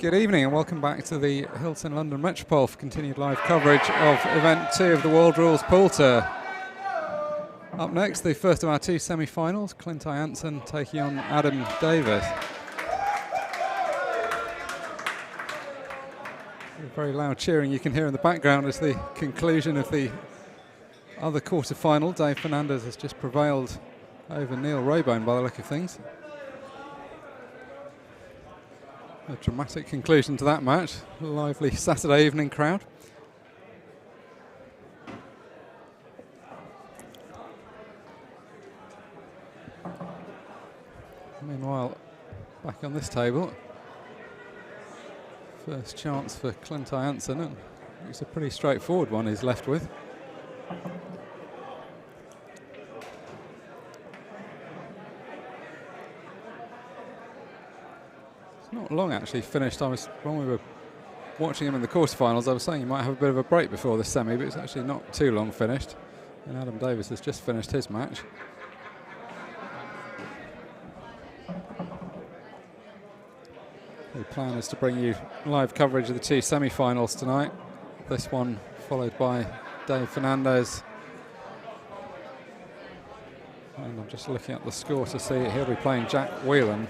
Good evening and welcome back to the Hilton London Metropole for continued live coverage of Event 2 of the World Rules Pool Tour. Up next, the first of our two semi-finals, Clint taking on Adam Davis. Very loud cheering you can hear in the background as the conclusion of the other quarter-final. Dave Fernandez has just prevailed over Neil Raybone by the look of things. A dramatic conclusion to that match. A lively Saturday evening crowd. Meanwhile, back on this table, first chance for Clint Jansen, and it's a pretty straightforward one he's left with. Not long actually finished. When we were watching him in the quarterfinals, I was saying he might have a bit of a break before the semi, but it's actually not too long finished. And Adam Davis has just finished his match. The plan is to bring you live coverage of the two semi-finals tonight. This one followed by Dave Fernandez. And I'm just looking at the score to see he'll be playing Jack Whelan.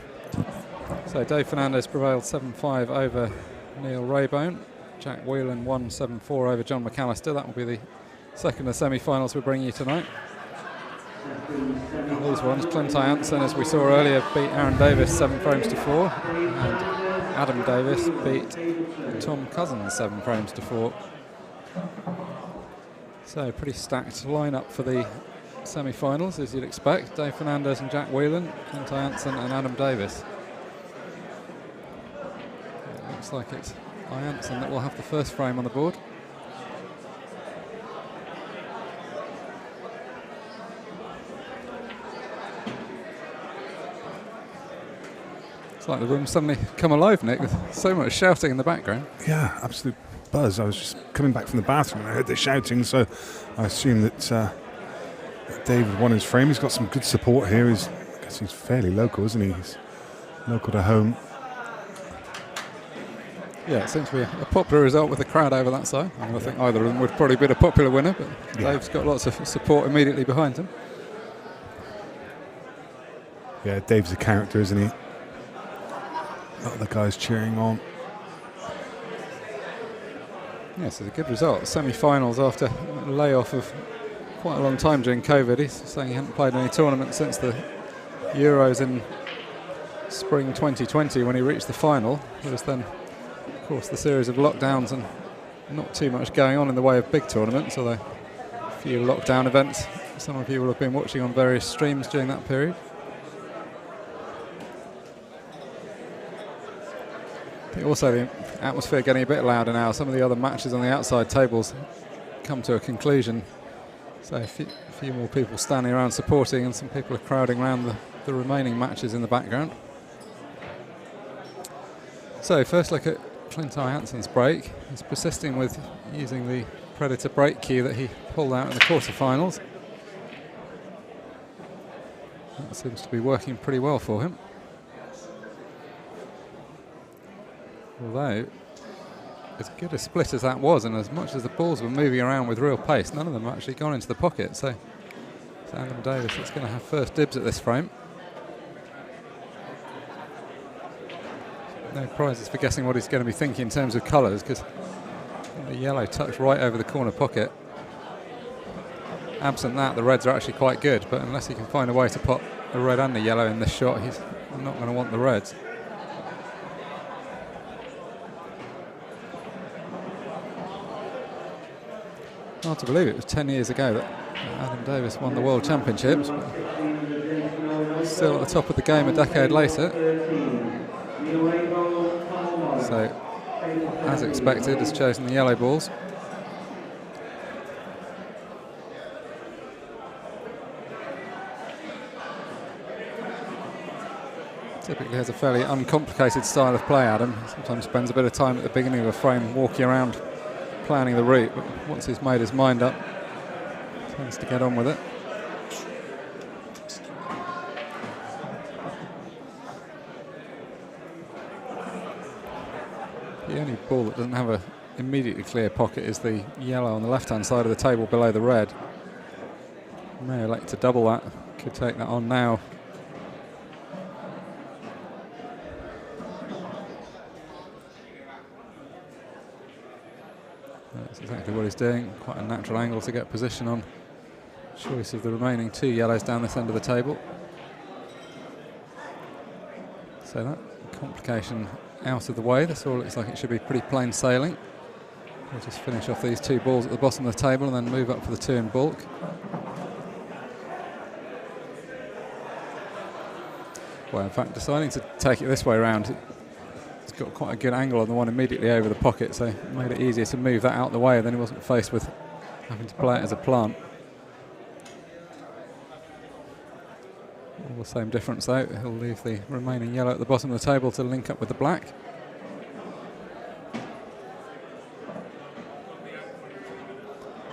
So Dave Fernandez prevailed 7-5 over Neil Raybone. Jack Whelan won 7-4 over John McAllister. That will be the second of the semi-finals we're bringing you tonight. These ones, Clint Jansen, as we saw earlier, beat Aaron Davis 7 frames to 4. And Adam Davis beat Tom Cousins 7 frames to 4. So pretty stacked lineup for the semi-finals, as you'd expect. Dave Fernandez and Jack Whelan, Clint Jansen and Adam Davis. Looks like it's Jansen that will have the first frame on the board. It's like the room suddenly come alive, Nick, with so much shouting in the background. Yeah, absolute buzz. I was just coming back from the bathroom and I heard the shouting, so I assume that David won his frame. He's got some good support here. I guess he's fairly local, isn't he? He's local to home. Yeah, it seems to be a popular result with the crowd over that side. I think either of them would probably be a popular winner, but yeah. Dave's got lots of support immediately behind him. Yeah, Dave's a character, isn't he? A lot of the guys cheering on. Yes, it's a good result. Semi-finals after a layoff of quite a long time during COVID. He's saying he hadn't played any tournament since the Euros in spring 2020 when he reached the final. It was then, of course, the series of lockdowns and not too much going on in the way of big tournaments, although a few lockdown events some of you will have been watching on various streams during that period. I think also the atmosphere getting a bit louder now. Some of the other matches on the outside tables come to a conclusion. So a few more people standing around supporting, and some people are crowding around the remaining matches in the background. So first look at Clint Jansen's break. He's persisting with using the Predator break cue that he pulled out in the quarterfinals. That seems to be working pretty well for him. Although, as good a split as that was, and as much as the balls were moving around with real pace, none of them actually gone into the pocket. So Adam Davis is going to have first dibs at this frame. No prizes for guessing what he's going to be thinking in terms of colours, because the yellow tucks right over the corner pocket. Absent that, the reds are actually quite good, but unless he can find a way to put the red and the yellow in this shot, he's not going to want the reds. Hard to believe it was 10 years ago that Adam Davis won the World Championships, but still at the top of the game a decade later. So, as expected, has chosen the yellow balls. Typically has a fairly uncomplicated style of play, Adam. Sometimes spends a bit of time at the beginning of a frame walking around planning the route, but once he's made his mind up, tends to get on with it. The only ball that doesn't have a immediately clear pocket is the yellow on the left-hand side of the table below the red. May elect to double that. Could take that on now. That's exactly what he's doing. Quite a natural angle to get position on. Choice of the remaining 2 yellows down this end of the table. So that complication out of the way. This all looks like it should be pretty plain sailing. We'll just finish off these 2 balls at the bottom of the table and then move up for the 2 in bulk. Well, in fact, deciding to take it this way around, it's got quite a good angle on the one immediately over the pocket, so it made it easier to move that out the way, and then he wasn't faced with having to play it as a plant. All the same difference though, he'll leave the remaining yellow at the bottom of the table to link up with the black.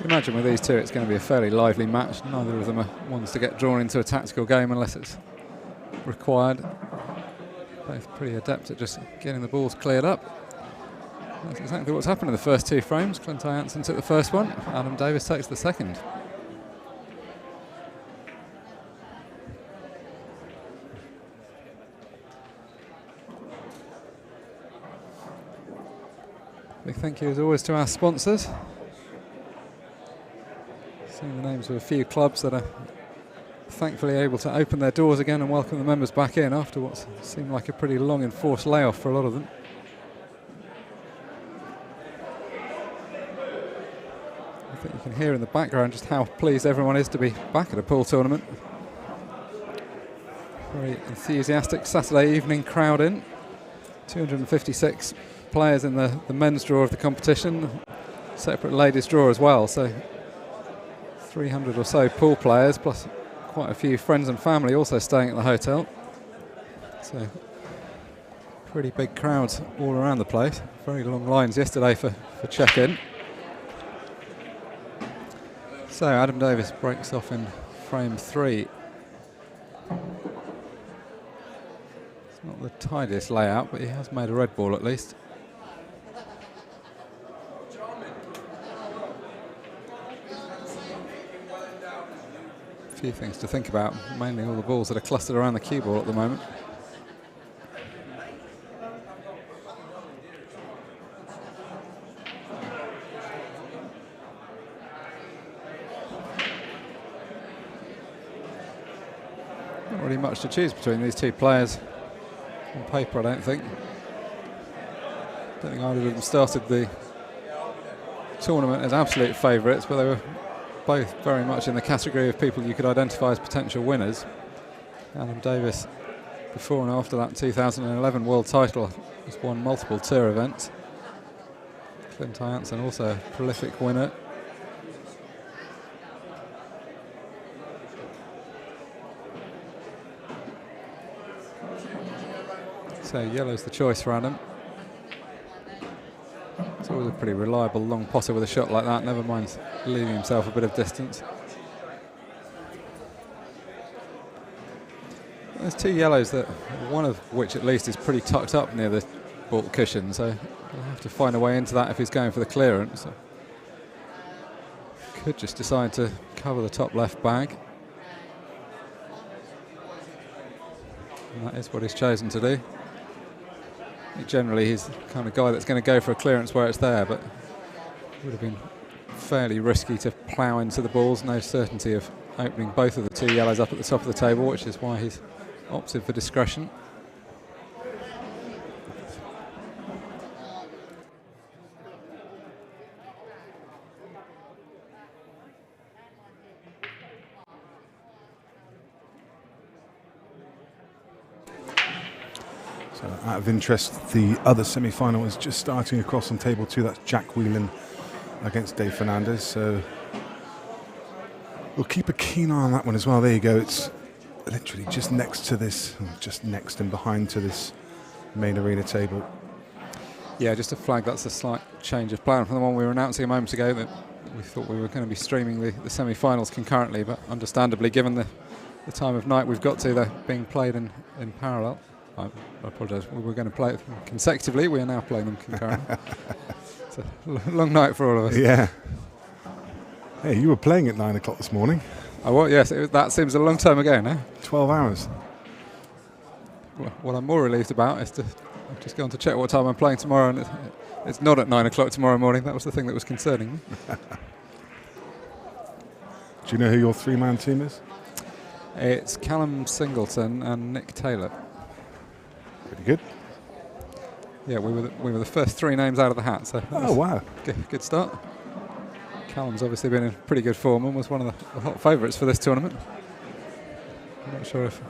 Imagine with these 2 it's going to be a fairly lively match. Neither of them are ones to get drawn into a tactical game unless it's required. Both pretty adept at just getting the balls cleared up. That's exactly what's happened in the first 2 frames. Clint Jansen took the first one, Adam Davis takes the second. Big thank you as always to our sponsors. Seeing the names of a few clubs that are thankfully able to open their doors again and welcome the members back in after what seemed like a pretty long enforced layoff for a lot of them. I think you can hear in the background just how pleased everyone is to be back at a pool tournament. Very enthusiastic Saturday evening crowd in. 256 players in the men's draw of the competition, separate ladies draw as well, so 300 or so pool players plus quite a few friends and family also staying at the hotel. So pretty big crowds all around the place. Very long lines yesterday for check-in. So Adam Davis breaks off in frame 3. It's not the tidiest layout, but he has made a red ball at least. A few things to think about, mainly all the balls that are clustered around the cue ball at the moment. Not really much to choose between these 2 players on paper, I don't think. Don't think either of them started the tournament as absolute favourites, but they were both very much in the category of people you could identify as potential winners. Adam Davis, before and after that 2011 world title, has won multiple tour events. Clint Jansen also a prolific winner. So yellow's the choice for Adam. It's always a pretty reliable long potter with a shot like that, never mind leaving himself a bit of distance. There's 2 yellows, that one of which at least is pretty tucked up near the ball cushion, so he'll have to find a way into that if he's going for the clearance. Could just decide to cover the top left bag. And that is what he's chosen to do. Generally he's the kind of guy that's going to go for a clearance where it's there, but it would have been fairly risky to plough into the balls. No certainty of opening both of the 2 yellows up at the top of the table, which is why he's opted for discretion. So out of interest, the other semi-final is just starting across on table 2. That's Jack Whelan against Dave Fernandez. So we'll keep a keen eye on that one as well. There you go. It's literally just next to this, just next and behind to this main arena table. Yeah, just a flag, that's a slight change of plan from the one we were announcing a moment ago, that we thought we were going to be streaming the semi-finals concurrently, but understandably, given the time of night we've got to, they're being played in parallel. I apologise. We were going to play it consecutively. We are now playing them concurrently. It's a long night for all of us. Yeah. Hey, you were playing at 9 o'clock this morning. Oh, well, yes, that seems a long time ago now. 12 hours. Well, what I'm more relieved about is I've just gone to check what time I'm playing tomorrow, and it's not at 9 o'clock tomorrow morning. That was the thing that was concerning me. Do you know who your three-man team is? It's Callum Singleton and Nick Taylor. Pretty good. Yeah, we were the first three names out of the hat. So oh, wow. Good start. Callum's obviously been in pretty good form and was one of the hot favourites for this tournament. I'm not sure if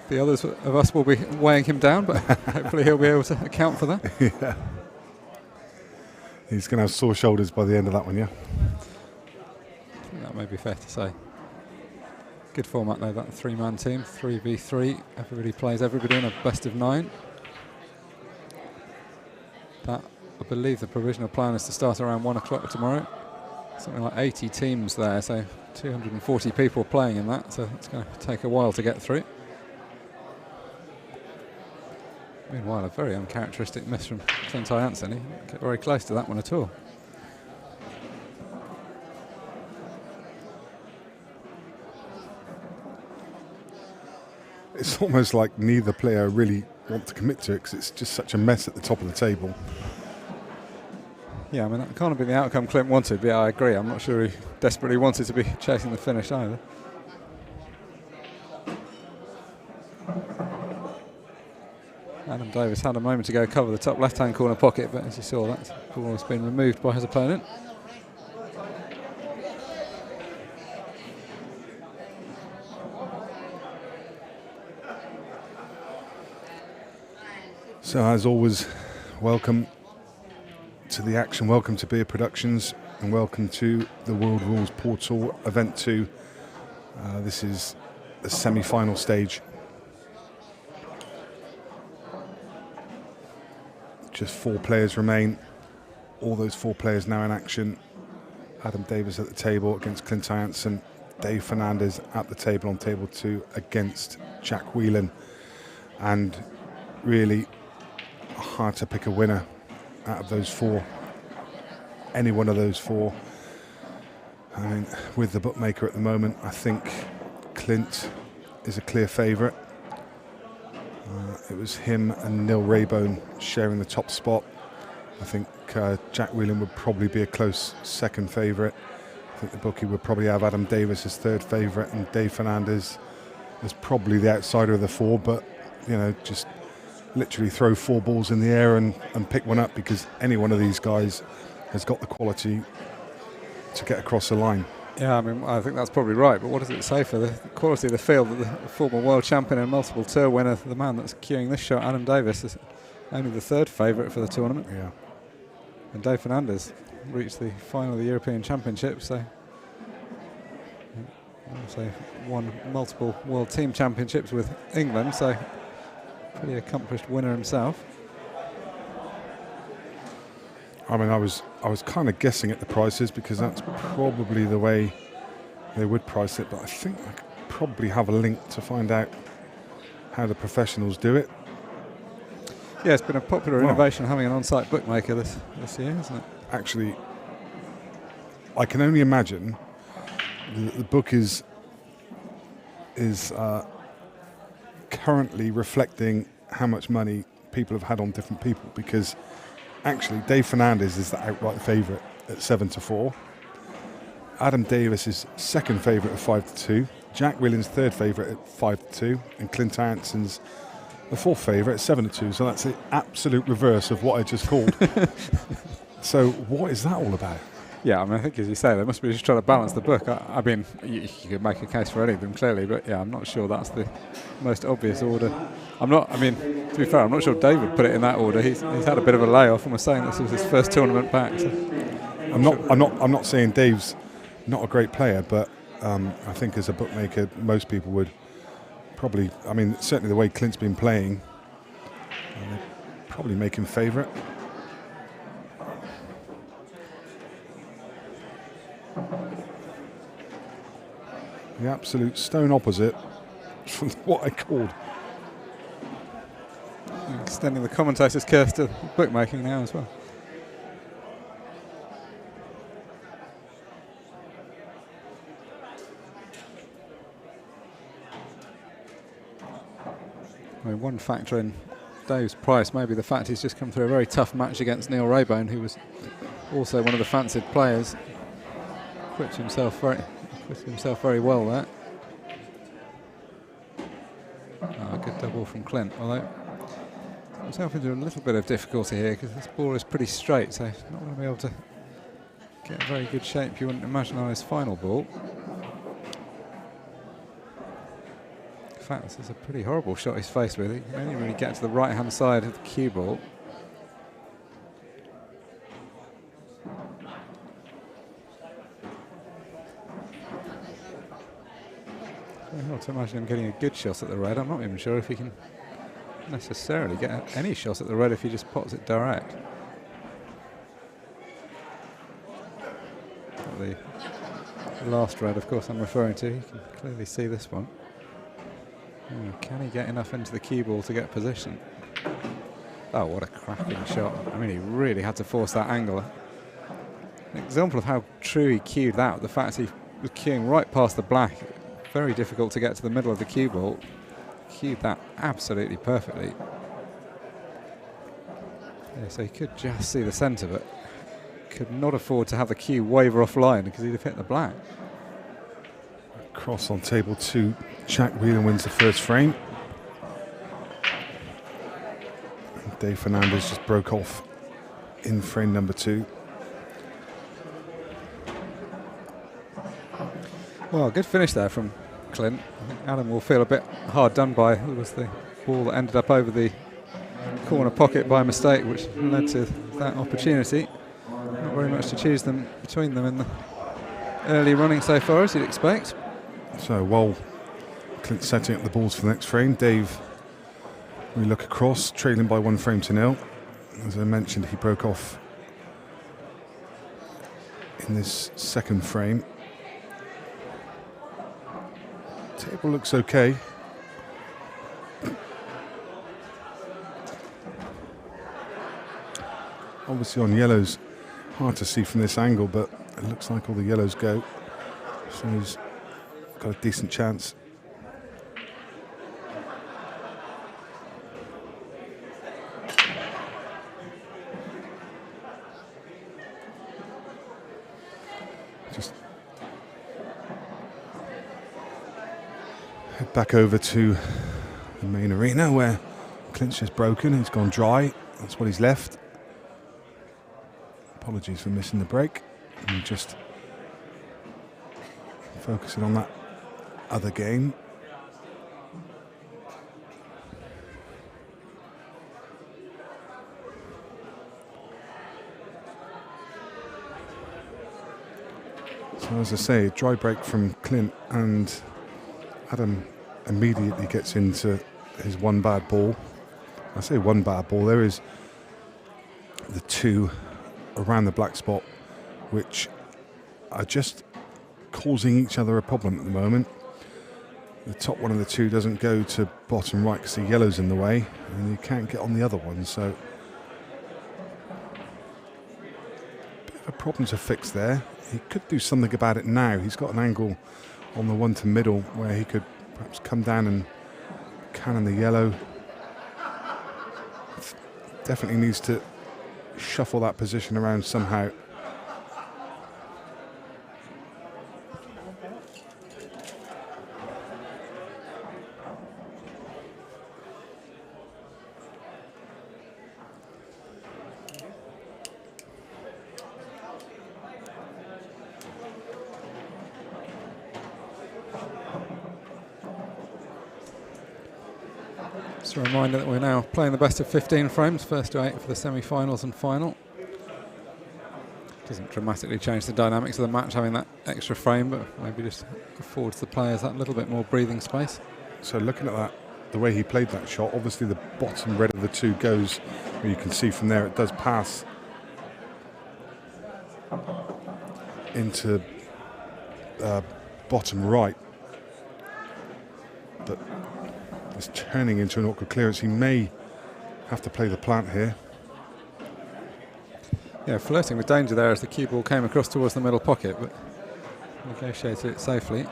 the others of us will be weighing him down, but hopefully he'll be able to account for that. Yeah. He's going to have sore shoulders by the end of that one, yeah? I think that may be fair to say. Good format though, that three-man team, 3v3. Everybody plays everybody in a best of 9. That, I believe the provisional plan is to start around 1 o'clock tomorrow. Something like 80 teams there, so 240 people playing in that, so it's going to take a while to get through. Meanwhile, a very uncharacteristic miss from Clint. He didn't get very close to that one at all. It's almost like neither player really want to commit to it because it's just such a mess at the top of the table. Yeah, I mean, that can't have been the outcome Clint wanted, but yeah, I agree. I'm not sure he desperately wanted to be chasing the finish either. Adam Davis had a moment to go cover the top left-hand corner pocket, but as you saw, that ball has been removed by his opponent. So as always, welcome to the action, welcome to Beer Productions, and welcome to the World Rules Portal Event 2. This is the semi-final stage. Just 4 players remain. All those 4 players now in action. Adam Davis at the table against Clint Jansen. Dave Fernandez at the table on table 2 against Jack Whelan. And really hard to pick a winner out of those 4. Any one of those 4. I mean, with the bookmaker at the moment, I think Clint is a clear favourite. It was him and Neil Raybone sharing the top spot. I think Jack Whelan would probably be a close second favourite. I think the bookie would probably have Adam Davis as third favourite and Dave Fernandez as probably the outsider of the 4, but, you know, just literally throw 4 balls in the air and pick one up, because any one of these guys has got the quality to get across the line. Yeah, I mean, I think that's probably right, but what does it say for the quality of the field that the former world champion and multiple tour winner, the man that's cueing this shot, Adam Davis, is only the third favourite for the tournament. Yeah. And Dave Fernandez reached the final of the European Championship, so also won multiple World Team Championships with England, so pretty accomplished winner himself. I mean, I was kind of guessing at the prices because that's probably the way they would price it, but I think I could probably have a link to find out how the professionals do it. Yeah, it's been a popular innovation having an on-site bookmaker this year, isn't it? Actually, I can only imagine the book is currently reflecting how much money people have had on different people, because actually Dave Fernandez is the outright favourite at 7-4. Adam Davis is second favourite at 5-2. Jack Whelan's third favourite at 5-2, and Clint Jansen's the fourth favourite at 7-2. So that's the absolute reverse of what I just called. So what is that all about? Yeah, I mean, I think as you say, they must be just trying to balance the book. I mean, you could make a case for any of them clearly, but yeah, I'm not sure that's the most obvious order. To be fair, I'm not sure David put it in that order. He's had a bit of a layoff and was saying this was his first tournament back. So I'm not saying Dave's not a great player, but I think as a bookmaker, most people would probably, I mean, certainly the way Clint's been playing, they'd probably make him favourite. The absolute stone opposite from what I called. extending the commentator's curse to bookmaking now as well. I mean, one factor in Dave's price may be the fact he's just come through a very tough match against Neil Raybone, who was also one of the fancied players. Acquitted himself very well there. Oh, good double from Clint, although himself into a little bit of difficulty here because this ball is pretty straight, so he's not going to be able to get a very good shape you wouldn't imagine on his final ball. In fact, this is a pretty horrible shot he's faced with. He can only really get to the right hand side of the cue ball. Very hard to imagine him getting a good shot at the red. I'm not even sure if he can necessarily get any shot at the red if he just pots it direct. The last red, of course, I'm referring to. You can clearly see this one. Oh, can he get enough into the cue ball to get position? Oh, what a cracking shot. I mean, he really had to force that angle. An example of how true he cued that, the fact he was cueing right past the black. Very difficult to get to the middle of the cue ball. Cued that absolutely perfectly. Yeah, so he could just see the centre, but could not afford to have the cue waver offline because he'd have hit the black. Cross on table 2. Jack Whelan wins the first frame. Dave Fernandez just broke off in frame number 2. Well, good finish there from Clint. I think Adam will feel a bit hard done by. It was the ball that ended up over the corner pocket by mistake, which led to that opportunity. Not very much to choose them between them in the early running so far, as you'd expect. So while Clint's setting up the balls for the next frame, Dave, we look across, trailing by 1 frame to 0. As I mentioned, he broke off in this second frame. Table looks okay. Obviously on yellows, hard to see from this angle, but it looks like all the yellows go. So he's got a decent chance. Just head back over to the main arena where Clint's just broken. He's gone dry. That's what he's left. Apologies for missing the break. And just focusing on that other game. So as I say, dry break from Clint, and Adam immediately gets into his one bad ball. I say one bad ball, there is the 2 around the black spot, which are just causing each other a problem at the moment. The top one of the 2 doesn't go to bottom right because the yellow's in the way, and you can't get on the other one, so bit of a problem to fix there. He could do something about it now. He's got an angle on the 1 to middle where he could perhaps come down and cannon the yellow. Definitely needs to shuffle that position around somehow. Just a reminder that we're now playing the best of 15 frames, first to 8 for the semi-finals and final. Doesn't dramatically change the dynamics of the match having that extra frame, but maybe just affords the players that little bit more breathing space. So looking at that, the way he played that shot, obviously the bottom red of the 2 goes, where you can see from there it does pass into bottom right, but it's turning into an awkward clearance. He may have to play the plant here. Yeah, flirting with danger there as the cue ball came across towards the middle pocket, but negotiated it safely.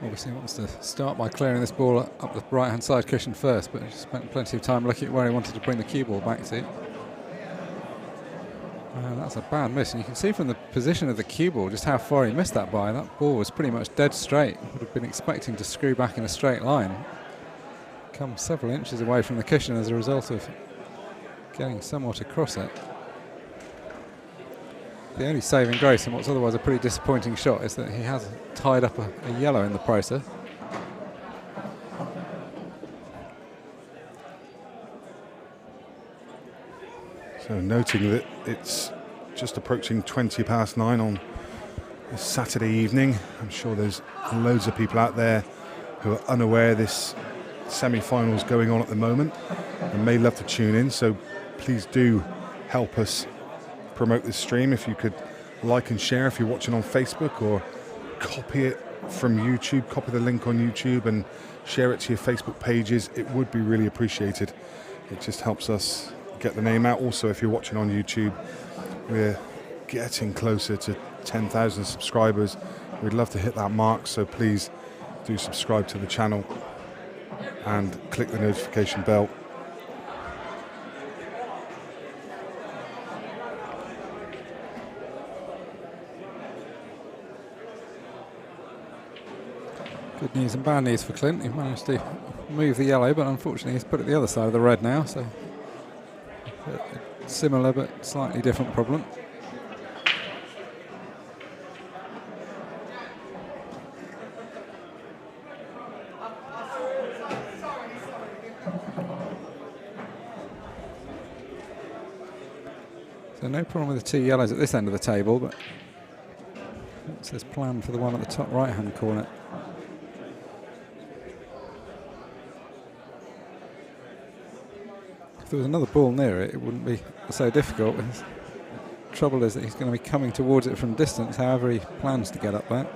Obviously wants to start by clearing this ball up the right-hand side cushion first, but he spent plenty of time looking at where he wanted to bring the cue ball back to. That's a bad miss, and you can see from the position of the cue ball just how far he missed that by. That ball was pretty much dead straight. Would have been expecting to screw back in a straight line. Come several inches away from the cushion as a result of getting somewhat across it. The only saving grace in what's otherwise a pretty disappointing shot is that he has tied up a yellow in the process. So noting that it's just approaching 20 past 9 on this Saturday evening. I'm sure there's loads of people out there who are unaware this semi-finals going on at the moment and may love to tune in. So please do help us promote this stream. If you could like and share if you're watching on Facebook, or copy it from YouTube, copy the link on YouTube and share it to your Facebook pages, it would be really appreciated. It just helps us get the name out. Also, if you're watching on YouTube, we're getting closer to 10,000 subscribers. We'd love to hit that mark, so please do subscribe to the channel and click the notification bell. Good news and bad news for Clint. He managed to move the yellow, but unfortunately he's put it the other side of the red now, so a similar but slightly different problem. So no problem with the two yellows at this end of the table, but what's his plan for the one at the top right hand corner? If there was another ball near it, it wouldn't be so difficult. The trouble is that he's going to be coming towards it from distance, however he plans to get up there.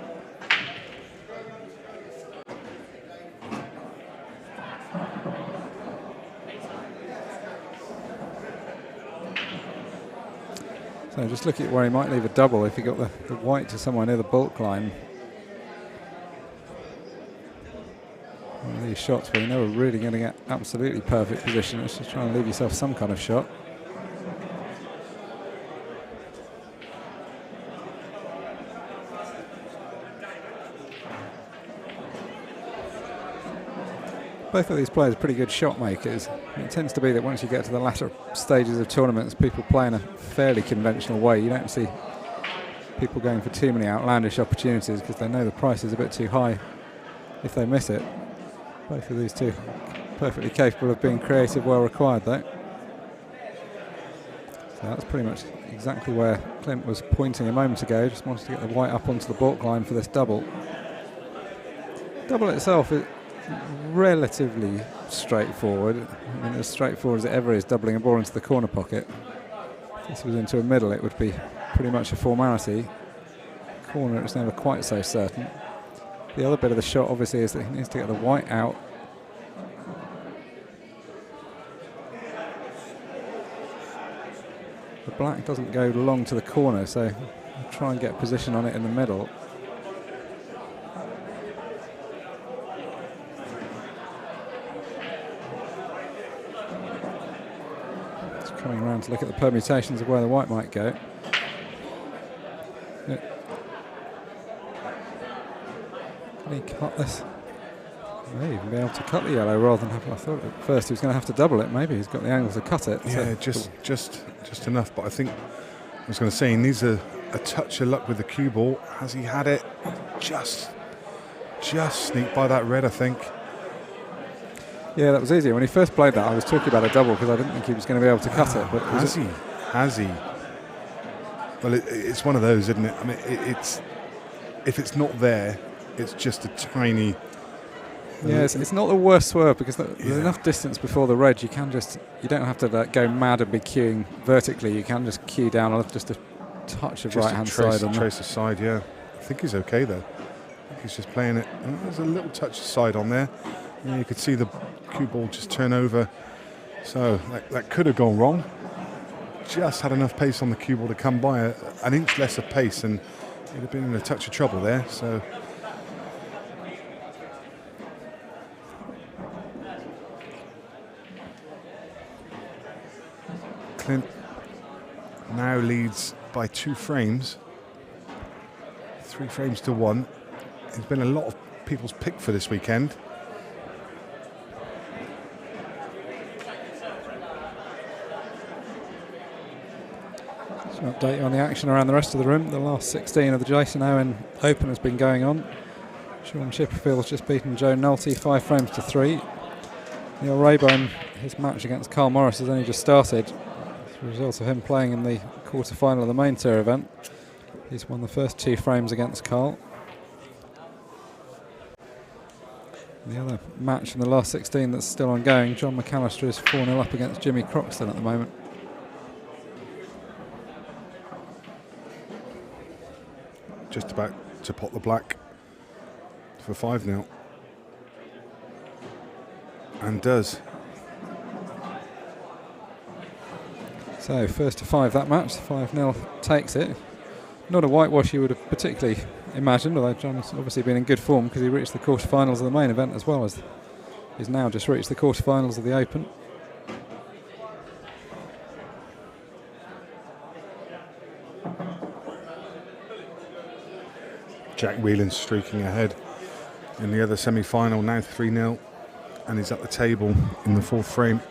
So just look at where he might leave a double if he got the white to somewhere near the bulk line. One of these shots where you're never really going to get absolutely perfect position. It's just trying to leave yourself some kind of shot. Both of these players are pretty good shot makers. It tends to be that once you get to the latter stages of tournaments, people play in a fairly conventional way. You don't see people going for too many outlandish opportunities because they know the price is a bit too high if they miss it. Both of these two perfectly capable of being creative where required, though. So that's pretty much exactly where Clint was pointing a moment ago. Just wanted to get the white up onto the balk line for this double. Double itself is relatively straightforward. I mean, as straightforward as it ever is doubling a ball into the corner pocket. If this was into a middle, it would be pretty much a formality. Corner, it's never quite so certain. The other bit of the shot, obviously, is that he needs to get the white out. The black doesn't go long to the corner, so I'll try and get a position on it in the middle. Just coming around to look at the permutations of where the white might go. Can he cut this? May even be able to cut the yellow rather than have. I thought at first he was going to have to double it. Maybe he's got the angle to cut it. Yeah, so just enough. But I think I was going to say he needs a touch of luck with the cue ball. Has he had it? Just sneaked by that red, I think. Yeah, that was easier. When he first played that, I was talking about a double because I didn't think he was going to be able to cut it. But has he? Well, it's one of those, isn't it? I mean, it's if it's not there, it's just a tiny. Yeah, it's not the worst swerve because there's enough distance before the red. You don't have to go mad and be queuing vertically. You can just queue down on just a touch of right hand side. Trace the side, yeah. I think he's okay though. I think he's just playing it. Oh, there's a little touch of side on there. Yeah, you could see the cue ball just turn over. So that could have gone wrong. Just had enough pace on the cue ball to come by an inch less of pace, and he'd have been in a touch of trouble there. So. Clint now leads by 2 frames, 3 frames to 1. He's been a lot of people's pick for this weekend. So update you on the action around the rest of the room. The last 16 of the Jason Owen Open has been going on. Sean Chipperfield's just beaten Joe Nolte 5 frames to 3. Neil Rayburn, his match against Carl Morris has only just started. As a result of him playing in the quarter-final of the main tour event, he's won the first 2 frames against Carl. The other match in the last 16 that's still ongoing, John McAllister is 4-0 up against Jimmy Croxton at the moment. Just about to pot the black for 5-0. And does. So first to 5 that match, 5-0 takes it. Not a whitewash you would have particularly imagined, although John's obviously been in good form because he reached the quarterfinals of the main event as well as he's now just reached the quarterfinals of the Open. Jack Whelan streaking ahead in the other semi-final, now 3-0, and he's at the table in the 4th frame.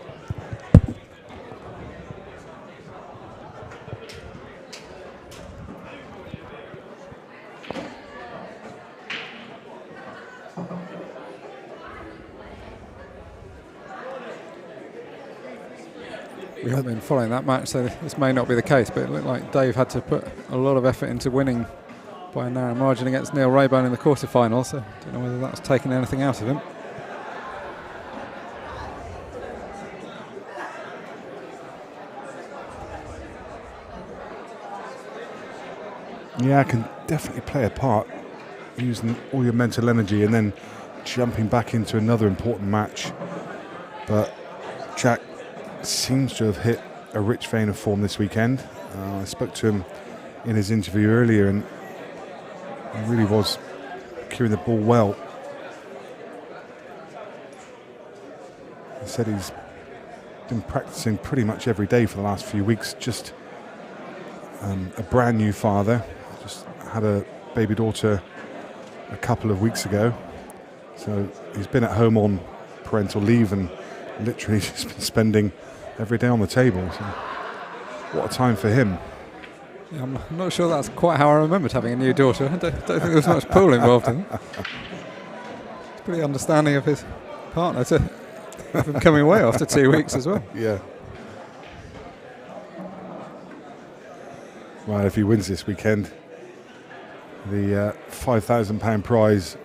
We haven't been following that match, so this may not be the case, but it looked like Dave had to put a lot of effort into winning by a narrow margin against Neil Rayburn in the quarterfinal, so I don't know whether that's taken anything out of him. Yeah, I can definitely play a part, using all your mental energy and then jumping back into another important match. But Jack seems to have hit a rich vein of form this weekend. I spoke to him in his interview earlier, and he really was cueing the ball well. He said he's been practicing pretty much every day for the last few weeks. Just a brand new father, just had a baby daughter a couple of weeks ago, so he's been at home on parental leave and literally just been spending every day on the table. So what a time for him. Yeah, I'm not sure that's quite how I remembered having a new daughter. I don't think there was much pool involved in it. He's pretty understanding of his partner to have him coming away after 2 weeks as well. Yeah. Well, if he wins this weekend, the £5,000 prize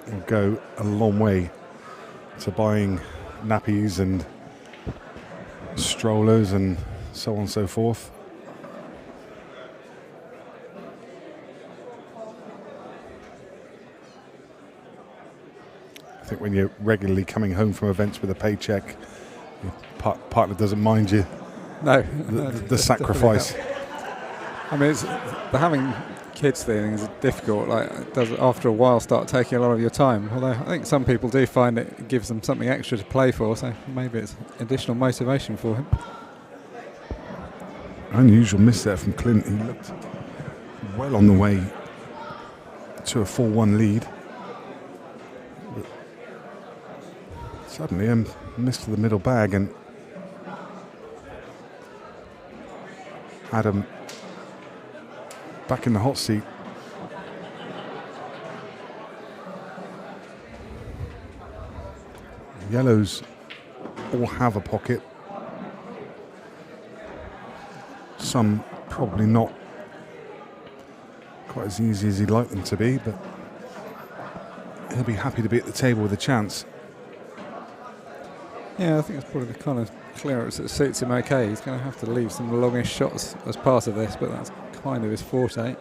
will go a long way to buying nappies and strollers and so on and so forth. I think when you're regularly coming home from events with a paycheck, your partner doesn't mind you. No, the sacrifice. I mean, the having kids thing is difficult. Like, it does after a while start taking a lot of your time. Although I think some people do find it gives them something extra to play for. So maybe it's additional motivation for him. Unusual miss there from Clint. He looked well on the way to a 4-1 lead. But suddenly a miss to the middle bag, and Adam back in the hot seat. Yellows all have a pocket. Some probably not quite as easy as you'd like them to be, but he'll be happy to be at the table with a chance. Yeah, I think it's probably the kind of clearance that suits him okay. He's going to have to leave some longish shots as part of this, but that's kind of his forte.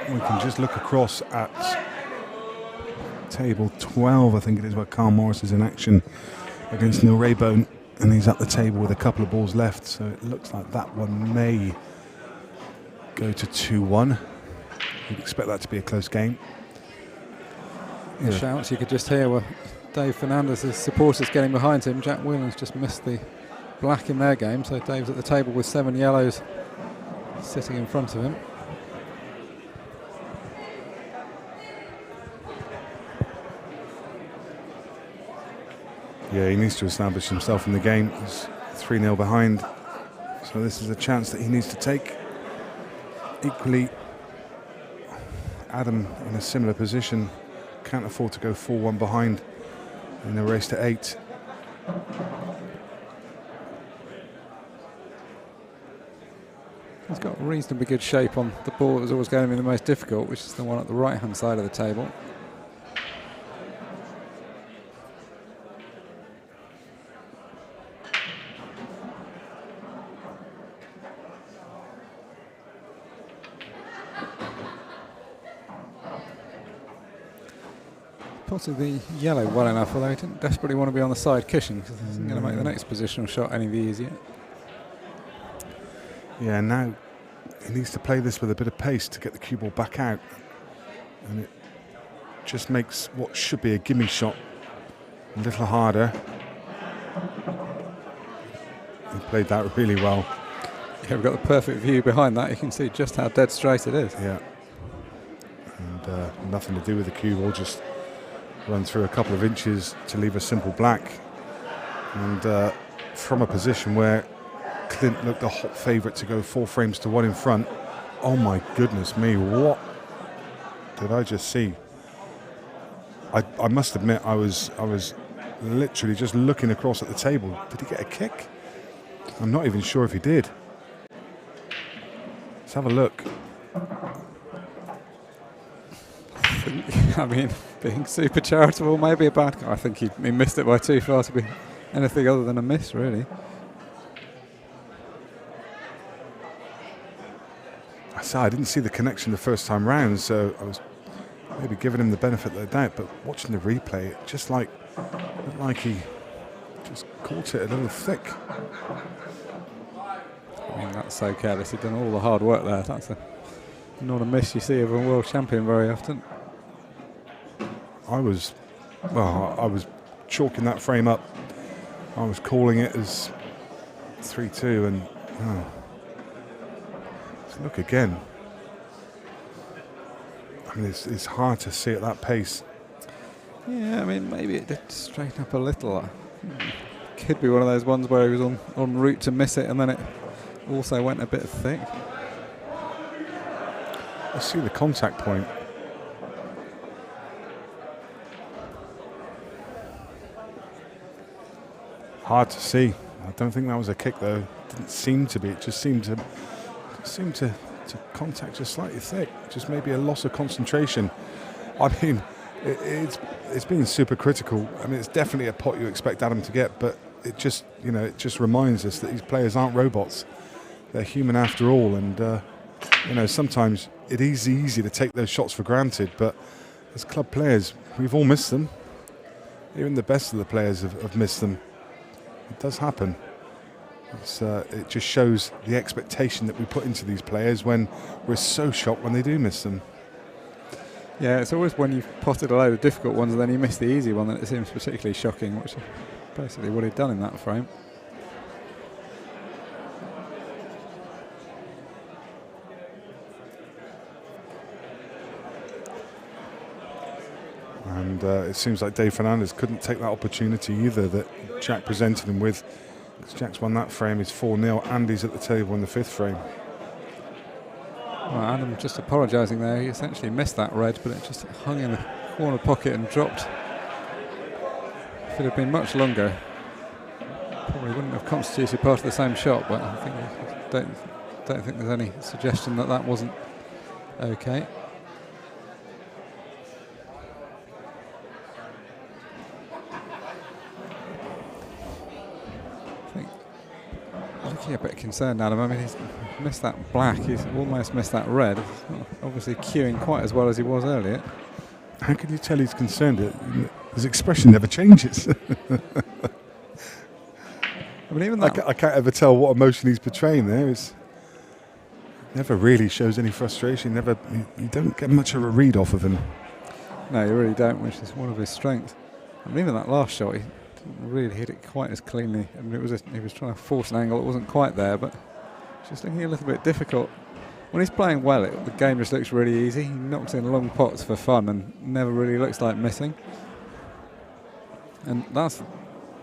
We can just look across at table 12, I think it is, where Carl Morris is in action against Neil Raybone, and he's at the table with a couple of balls left, so it looks like that one may go to 2-1. You'd expect that to be a close game. The shouts you could just hear were Dave Fernandez's supporters getting behind him. Jack Whelan's just missed the black in their game, so Dave's at the table with 7 yellows sitting in front of him. Yeah, he needs to establish himself in the game. He's 3-0 behind, so this is a chance that he needs to take. Equally, Adam in a similar position, can't afford to go 4-1 behind in a race to 8. He's got reasonably good shape on the ball that was always going to be the most difficult, which is the one at the right-hand side of the table. Potted the yellow well enough, although he didn't desperately want to be on the side cushion because this isn't going to make the next positional shot any the easier. Yeah, now he needs to play this with a bit of pace to get the cue ball back out, and it just makes what should be a gimme shot a little harder. He played that really well. Yeah, we've got the perfect view behind that. You can see just how dead straight it is. Yeah, and nothing to do with the cue ball, just run through a couple of inches to leave a simple black, and from a position where Clint looked a hot favourite to go 4 frames to 1 in front. Oh my goodness me, what did I just see? I must admit, I was literally just looking across at the table. Did he get a kick? I'm not even sure if he did. Let's have a look. I mean, being super charitable may be a bad guy. I think he missed it by too far to be anything other than a miss, really. I didn't see the connection the first time round, so I was maybe giving him the benefit of the doubt, but watching the replay, it just looked like he just caught it a little thick. I mean, that's so careless. He'd done all the hard work there. That's not a miss you see of a world champion very often. I was chalking that frame up. I was calling it as 3-2, and let's look again. I mean, it's hard to see at that pace. Yeah, I mean, maybe it did straighten up a little. Could be one of those ones where he was en route to miss it, and then it also went a bit thick. Let's see the contact point. Hard to see. I don't think that was a kick, though. Didn't seem to be. It just seemed to contact just slightly thick. Just maybe a loss of concentration. I mean, it's been super critical. I mean, it's definitely a pot you expect Adam to get, but it just reminds us that these players aren't robots. They're human after all, and sometimes it is easy to take those shots for granted, but as club players, we've all missed them. Even the best of the players have missed them. It does happen. It just shows the expectation that we put into these players when we're so shocked when they do miss them. Yeah, it's always when you've potted a load of difficult ones and then you miss the easy one that it seems particularly shocking, which is basically what he'd done in that frame. And And it seems like Dave Fernandez couldn't take that opportunity either that Jack presented him with. Because Jack's won that frame, he's 4-0, and he's at the table in the 5th frame. Well, Adam just apologising there. He essentially missed that red, but it just hung in the corner pocket and dropped. If it had been much longer, probably wouldn't have constituted part of the same shot, but I don't think there's any suggestion that that wasn't okay. Looking a bit concerned, Adam. I mean, he's missed that black. He's almost missed that red. Obviously queuing quite as well as he was earlier. How can you tell he's concerned? His expression never changes. I mean, even that. I can't ever tell what emotion he's portraying there. It never really shows any frustration. You don't get much of a read off of him. No, you really don't, which is one of his strengths. I mean, even that last shot, he didn't really hit it quite as cleanly. I mean, he was trying to force an angle that wasn't quite there, but it's just looking a little bit difficult. When he's playing well, the game just looks really easy. He knocks in long pots for fun and never really looks like missing. And that's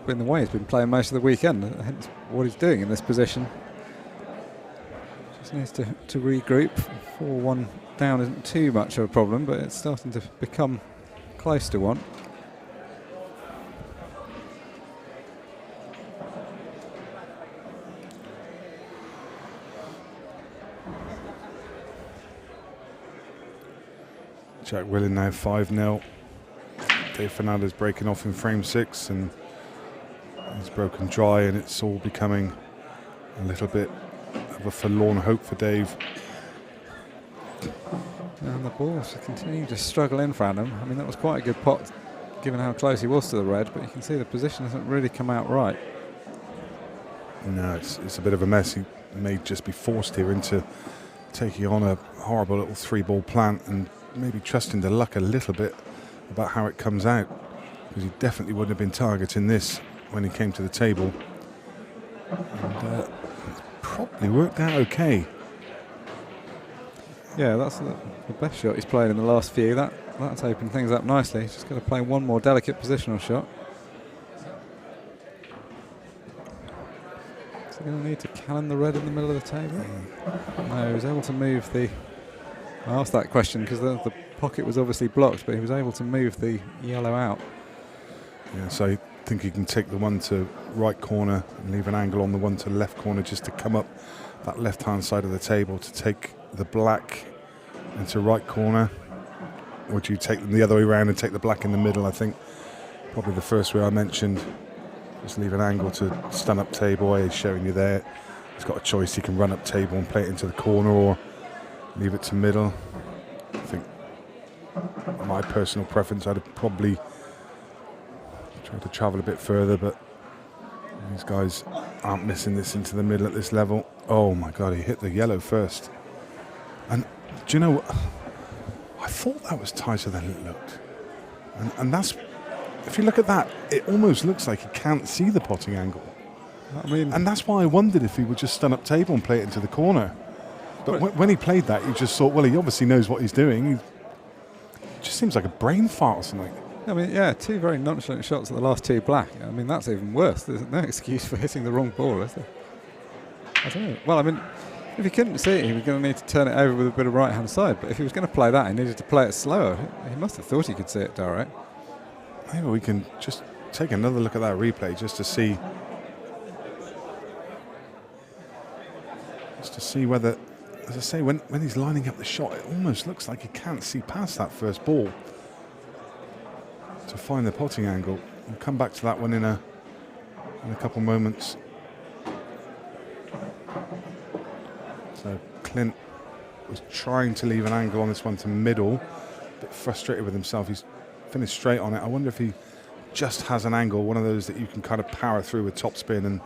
been the way he's been playing most of the weekend. Hence what he's doing in this position. Just needs to regroup. 4-1 down isn't too much of a problem, but it's starting to become close to one. Jack Willing now 5-0. Dave Fernandez breaking off in frame 6, and he's broken dry, and it's all becoming a little bit of a forlorn hope for Dave. And the balls continue to struggle in for Adam. I mean, that was quite a good pot given how close he was to the red, but you can see the position hasn't really come out right. No, it's a bit of a mess. He may just be forced here into taking on a horrible little 3-ball plant and maybe trusting the luck a little bit about how it comes out, because he definitely wouldn't have been targeting this when he came to the table. And it's probably worked out okay. Yeah, that's the best shot he's played in the last few. That's opened things up nicely. He's just got to play one more delicate positional shot. Is he going to need to cannon the red in the middle of the table? No, he was able to move the... I asked that question because the pocket was obviously blocked, but he was able to move the yellow out. Yeah, so I think he can take the one to right corner and leave an angle on the one to left corner just to come up that left-hand side of the table to take the black into right corner. Or do you take them the other way around and take the black in the middle? I think probably the first way I mentioned. Just leave an angle to stun up table. He's showing you there. He's got a choice. He can run up table and play it into the corner, or leave it to middle. I think my personal preference, I'd have probably tried to travel a bit further, but these guys aren't missing this into the middle at this level. Oh my God, he hit the yellow first. And do you know what? I thought that was tighter than it looked. And that's, if you look at that, it almost looks like he can't see the potting angle. I mean, and that's why I wondered if he would just stun up table and play it into the corner. But when he played that, you just thought, well, he obviously knows what he's doing. It just seems like a brain fart or something. I mean, yeah, 2 very nonchalant shots at the last 2 black. I mean, that's even worse. There's no excuse for hitting the wrong ball, is there? I don't know. Well, I mean, if he couldn't see it, he was going to need to turn it over with a bit of right-hand side. But if he was going to play that, he needed to play it slower. He must have thought he could see it direct. Maybe we can just take another look at that replay just to see whether, as I say, when he's lining up the shot, it almost looks like he can't see past that first ball to find the potting angle. We'll come back to that one in a couple moments. So Clint was trying to leave an angle on this one to middle, a bit frustrated with himself. He's finished straight on it. I wonder if he just has an angle, one of those that you can kind of power through with topspin and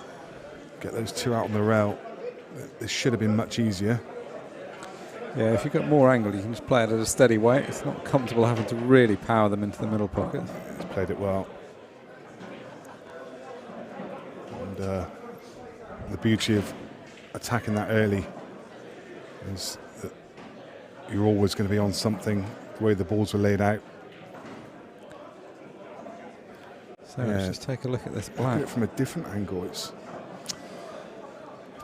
get those 2 out on the rail. This should have been much easier. Yeah, if you've got more angle, you can just play it at a steady weight. It's not comfortable having to really power them into the middle pocket. He's played it well. And the beauty of attacking that early is that you're always going to be on something the way the balls were laid out. So let's just take a look at this Look black. at it from a different angle. I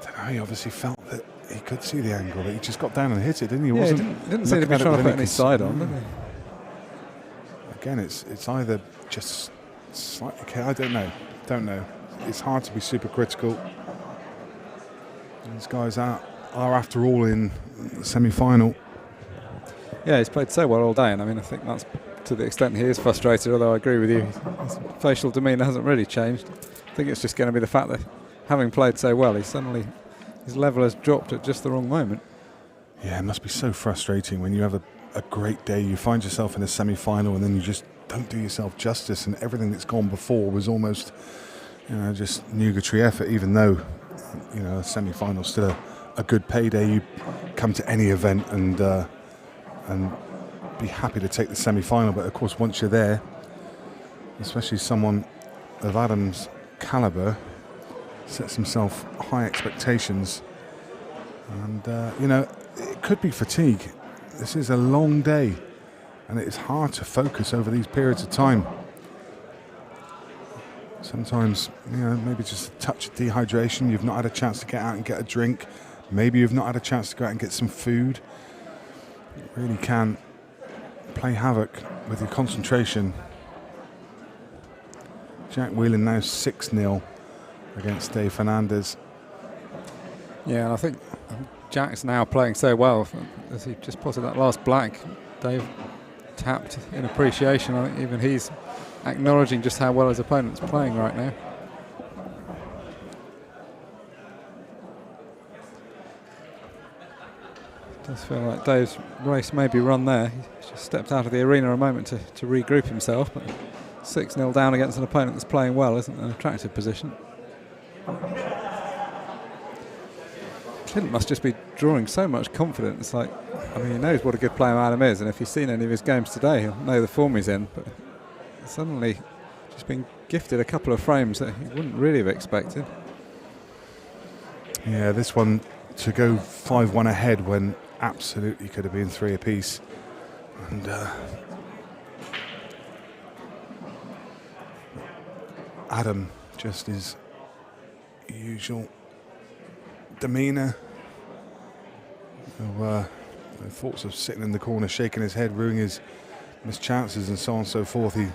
don't know, he obviously felt that he could see the angle, that he just got down and hit it, didn't he? Yeah, Wasn't he didn't seem to be looking at it trying to with put any side on, did he? Again, it's either just slightly, I don't know. It's hard to be super critical. These guys are after all in the semi-final. Yeah, he's played so well all day, and I mean, I think that's to the extent he is frustrated, although I agree with you, his facial demeanour hasn't really changed. I think it's just going to be the fact that having played so well, his level has dropped at just the wrong moment. Yeah, it must be so frustrating when you have a great day, you find yourself in a semi-final and then you just don't do yourself justice, and everything that's gone before was almost, just nugatory effort, even though, a semi-final is still a good payday. You come to any event and be happy to take the semi-final, but of course once you're there, especially someone of Adam's calibre, sets himself high expectations, and it could be fatigue. This is a long day and it is hard to focus over these periods of time. Sometimes, maybe just a touch of dehydration. You've not had a chance to get out and get a drink. Maybe you've not had a chance to go out and get some food. It really can play havoc with your concentration. Jack Whelan now 6-0 against Dave Fernandez. Yeah, and I think Jack's now playing so well. As he just potted that last black, Dave tapped in appreciation. I think even he's acknowledging just how well his opponent's playing right now. It does feel like Dave's race may be run there. He's just stepped out of the arena a moment to regroup himself, but 6-0 down against an opponent that's playing well isn't an attractive position. Clint must just be drawing so much confidence. He knows what a good player Adam is, and if he's seen any of his games today, he'll know the form he's in. But suddenly, just been gifted a couple of frames that he wouldn't really have expected. Yeah, this one to go 5-1 ahead when absolutely could have been 3 apiece, and Adam just his usual demeanour. No thoughts of sitting in the corner, shaking his head, ruining his chances, and so on and so forth. He, as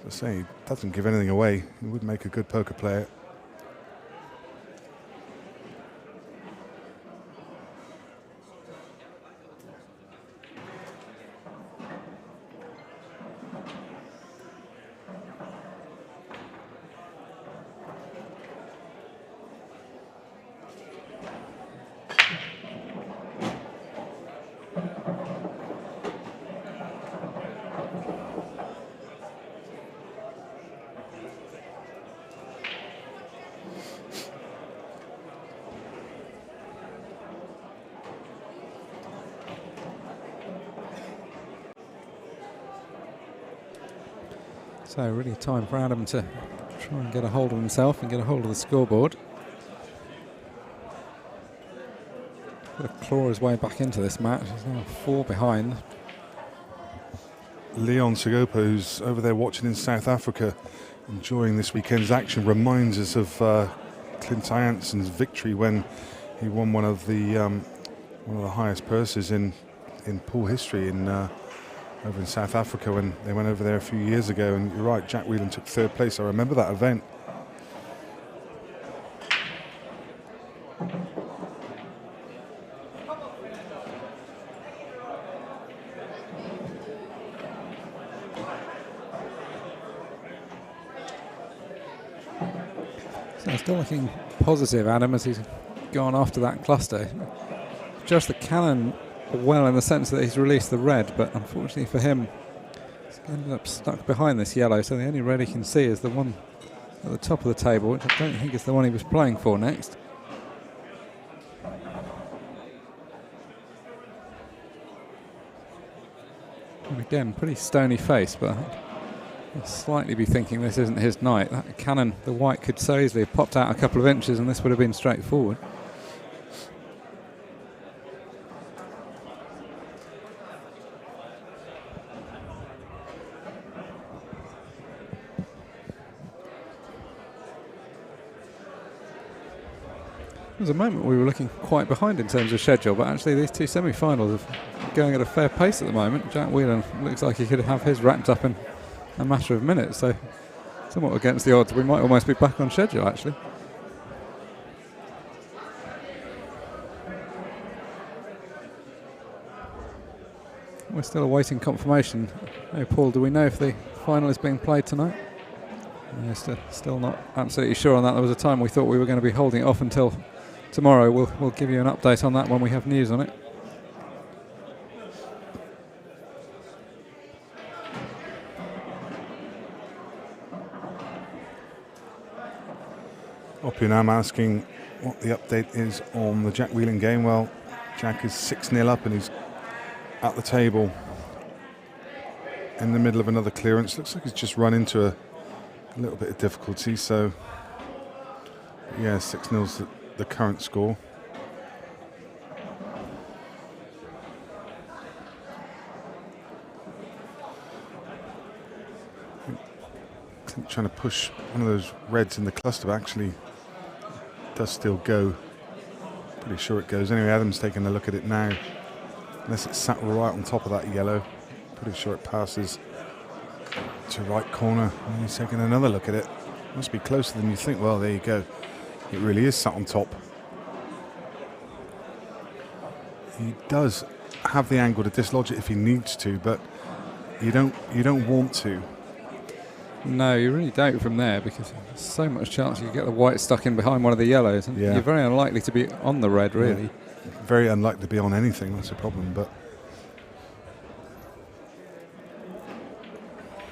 I say, he doesn't give anything away. He would make a good poker player. So really time for Adam to try and get a hold of himself and get a hold of the scoreboard. Got to claw his way back into this match. He's now 4 behind. Leon Segopa, who's over there watching in South Africa, enjoying this weekend's action, reminds us of Clint Jansen's victory when he won one of the highest purses in pool history over in South Africa when they went over there a few years ago. And you're right, Jack Whelan took 3rd place. I remember that event. So still looking positive, Adam, as he's gone after that cluster. Just the cannon well in the sense that he's released the red, but unfortunately for him, he's ended up stuck behind this yellow, so the only red he can see is the one at the top of the table, which I don't think is the one he was playing for next. And again, pretty stony face, but I'll slightly be thinking this isn't his night. That cannon, the white, could so easily have popped out a couple of inches and this would have been straightforward. There was a moment we were looking quite behind in terms of schedule, but actually these two semi-finals are going at a fair pace at the moment. Jack Whelan looks like he could have his wrapped up in a matter of minutes, so somewhat against the odds. We might almost be back on schedule, actually. We're still awaiting confirmation. Oh, Paul, do we know if the final is being played tonight? No, still not absolutely sure on that. There was a time we thought we were going to be holding it off until tomorrow. We'll give you an update on that when we have news on it. Opionam asking what the update is on the Jack Whelan game. Well, Jack is 6-0 up and he's at the table in the middle of another clearance. Looks like he's just run into a little bit of difficulty. So, yeah, 6-0's the current score. Clint trying to push one of those reds in the cluster, but actually does still go. Pretty sure it goes. Anyway, Adam's taking a look at it now. Unless it's sat right on top of that yellow. Pretty sure it passes to right corner. And he's taking another look at it. Must be closer than you think. Well, there you go. It really is sat on top. He does have the angle to dislodge it if he needs to, but you don't want to. No, you really don't from there, because there's so much chance you get the white stuck in behind one of the yellows, and you're very unlikely to be on the red, really. Yeah. Very unlikely to be on anything, that's a problem. But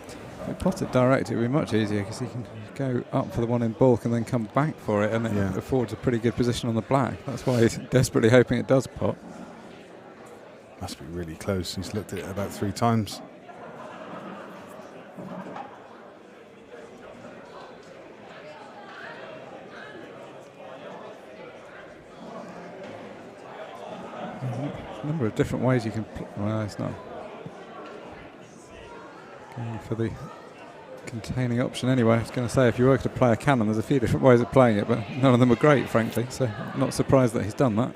if you pot it direct, it would be much easier, because you can go up for the one in bulk and then come back for it, and it affords a pretty good position on the black. That's why he's desperately hoping it does pot. Must be really close. He's looked at it about 3 times. A number of different ways you can. Well, it's not going for the containing option anyway. I was going to say, if you were to play a cannon, there's a few different ways of playing it, but none of them are great, frankly. So, not surprised that he's done that.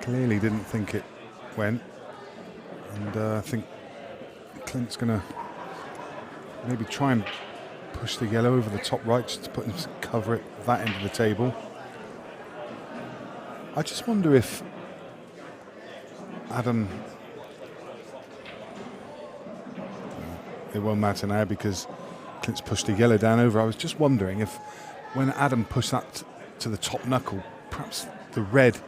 Clearly didn't think it went, and I think Clint's going to maybe try and push the yellow over the top right just to cover it that end of the table. I just wonder if Adam, it won't matter now because Clint's pushed the yellow down over. I was just wondering if when Adam pushed that to the top knuckle, perhaps the red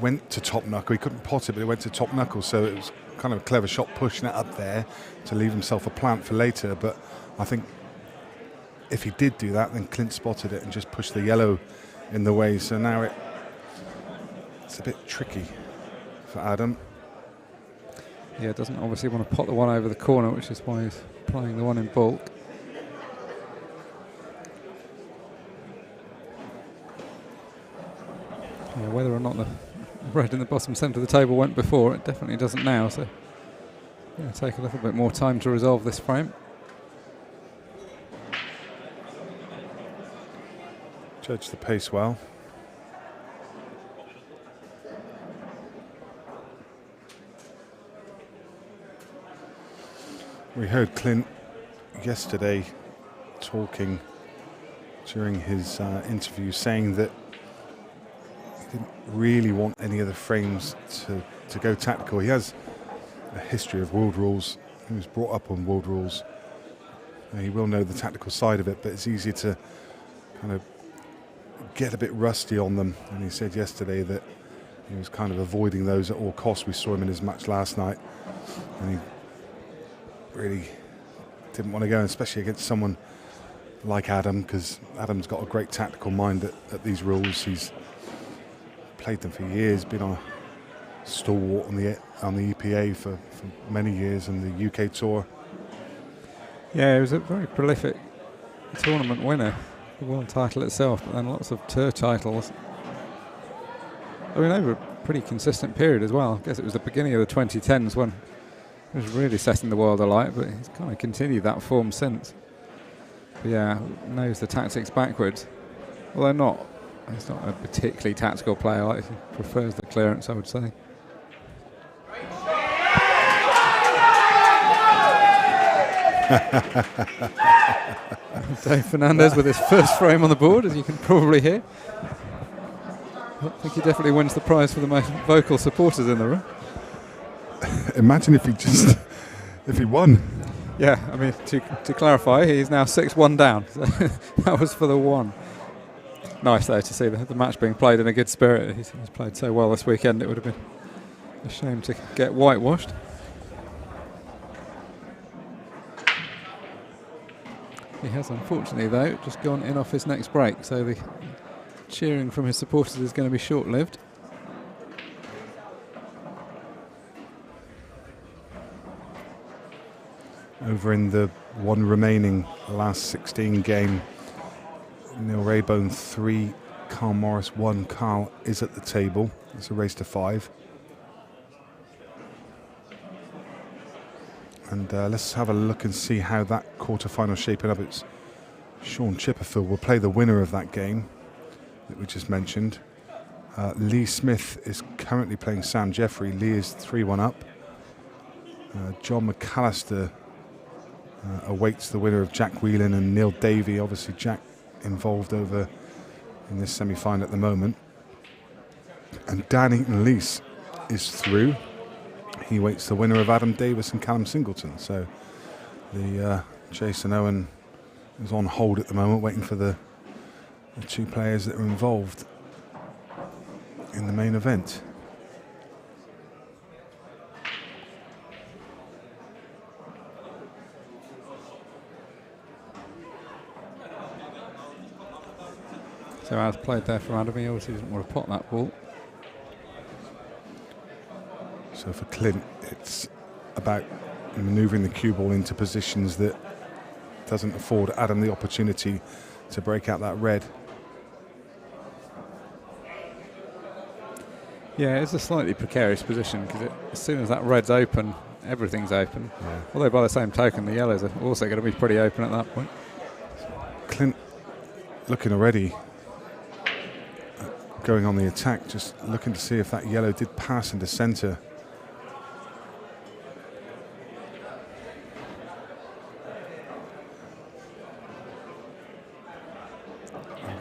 went to top knuckle. He couldn't pot it, but it went to top knuckle, so it was kind of a clever shot pushing it up there to leave himself a plant for later. But I think if he did do that, then Clint spotted it and just pushed the yellow in the way. So now it's a bit tricky for Adam. Yeah, doesn't obviously want to pot the one over the corner, which is why he's playing the one in bulk. Yeah, whether or not the red in the bottom centre of the table went before, it definitely doesn't now, so it'll take a little bit more time to resolve this frame. Judge the pace well. We heard Clint yesterday talking during his interview, saying that he didn't really want any of the frames to go tactical. He has a history of world rules. He was brought up on world rules. He will know the tactical side of it, but it's easy to kind of get a bit rusty on them. And he said yesterday that he was kind of avoiding those at all costs. We saw him in his match last night, and he really didn't want to go, especially against someone like Adam, because Adam's got a great tactical mind at these rules. He's played them for years, been on a stalwart on the EPA for many years and the UK Tour. Yeah, he was a very prolific tournament winner, the world title itself, but then lots of tour titles. I mean, over a pretty consistent period as well. I guess it was the beginning of the 2010s when he was really setting the world alight, but he's kind of continued that form since. But yeah, knows the tactics backwards. Although not He's not a particularly tactical player. He prefers the clearance, I would say. Dave Fernandez with his first frame on the board, as you can probably hear. I think he definitely wins the prize for the most vocal supporters in the room. Imagine if he won. Yeah, I mean, to clarify, he's now 6-1 down. So that was for the one. Nice, though, to see the match being played in a good spirit. He's played so well this weekend, it would have been a shame to get whitewashed. He has, unfortunately, though, just gone in off his next break, so the cheering from his supporters is going to be short-lived. Over in the one remaining last 16 game, Neil Raybone 3, Carl Morris 1. Carl is at the table. It's a race to 5. And let's have a look and see how that quarter-final shaping up. It's Sean Chipperfield will play the winner of that game that we just mentioned. Lee Smith is currently playing Sam Jeffrey. Lee is 3-1 up. John McAllister awaits the winner of Jack Whelan and Neil Davey. Obviously Jack involved over in this semi-final at the moment. And Dan Eaton-Leese is through. He waits the winner of Adam Davis and Callum Singleton. So the Jason Owen is on hold at the moment, waiting for the two players that are involved in the main event. So as played there for Adam, he obviously didn't want to pot that ball. So for Clint, it's about manoeuvring the cue ball into positions that doesn't afford Adam the opportunity to break out that red. Yeah, it's a slightly precarious position because as soon as that red's open, everything's open. Yeah. Although by the same token, the yellows are also going to be pretty open at that point. Clint looking already going on the attack, just looking to see if that yellow did pass into centre.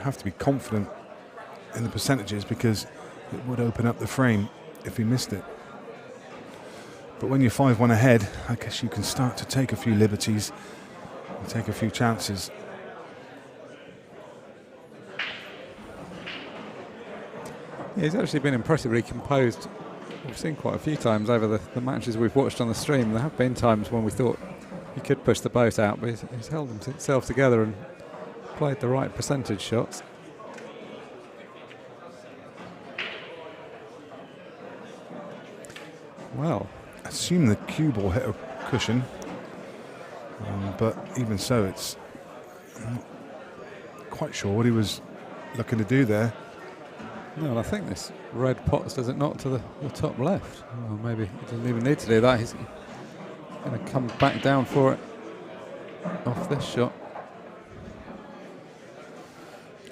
Have to be confident in the percentages because it would open up the frame if he missed it. But when you're 5-1 ahead, I guess you can start to take a few liberties and take a few chances. Yeah, he's actually been impressively composed. We've seen quite a few times over the matches we've watched on the stream. There have been times when we thought he could push the boat out, but he's held himself together and played the right percentage shots. Well, I assume the cue ball hit a cushion, but even so, I'm not quite sure what he was looking to do there. No, I think this red pots, does it not, to the top left? Well, maybe he doesn't even need to do that. He's going to come back down for it off this shot.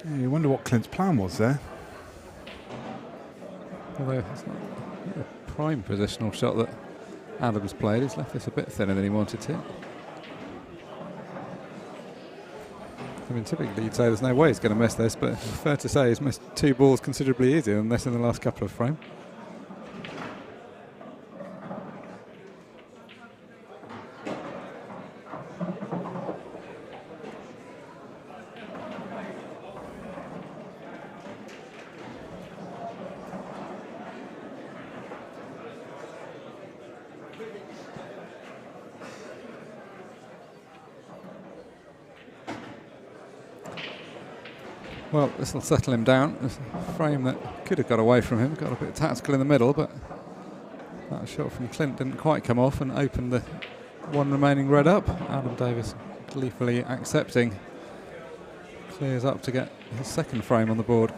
Yeah, you wonder what Clint's plan was there. Although it's not a prime positional shot that Adams played. He's left this a bit thinner than he wanted to. I mean, typically you'd say there's no way he's going to miss this, but it's fair to say he's missed 2 balls considerably easier than this in the last couple of frames. Well, this will settle him down. It's a frame that could have got away from him, got a bit tactical in the middle, but that shot from Clint didn't quite come off and opened the one remaining red up. Adam Davis gleefully accepting. Clears up to get his second frame on the board.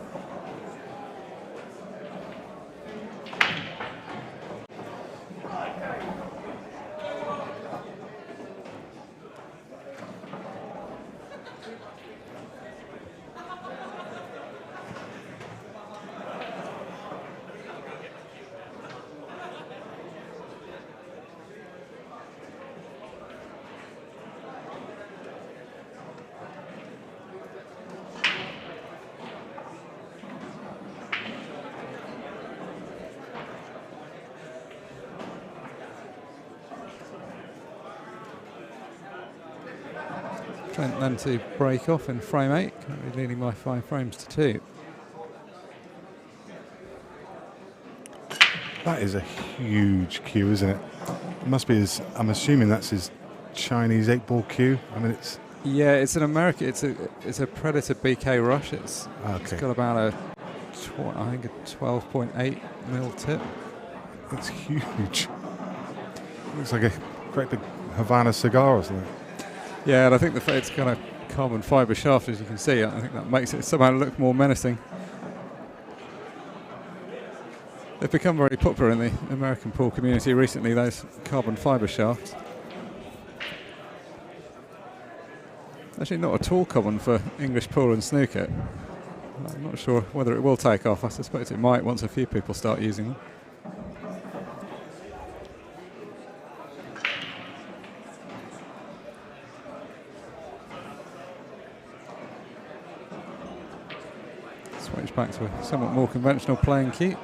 Clint then to break off in frame 8, currently leading by 5 frames to 2. That is a huge cue, isn't it? It must be his, I'm assuming that's his Chinese 8-ball cue. I mean, it's... Yeah, it's an American, it's a Predator BK Rush. It's got about a 12.8 mil tip. It's huge. Looks like a great big Havana cigar or something. Yeah, and I think it's got a carbon fibre shaft, as you can see. I think that makes it somehow look more menacing. They've become very popular in the American pool community recently, those carbon fibre shafts. Actually not at all common for English pool and snooker. I'm not sure whether it will take off. I suspect it might once a few people start using them. Switch back to a somewhat more conventional playing cue.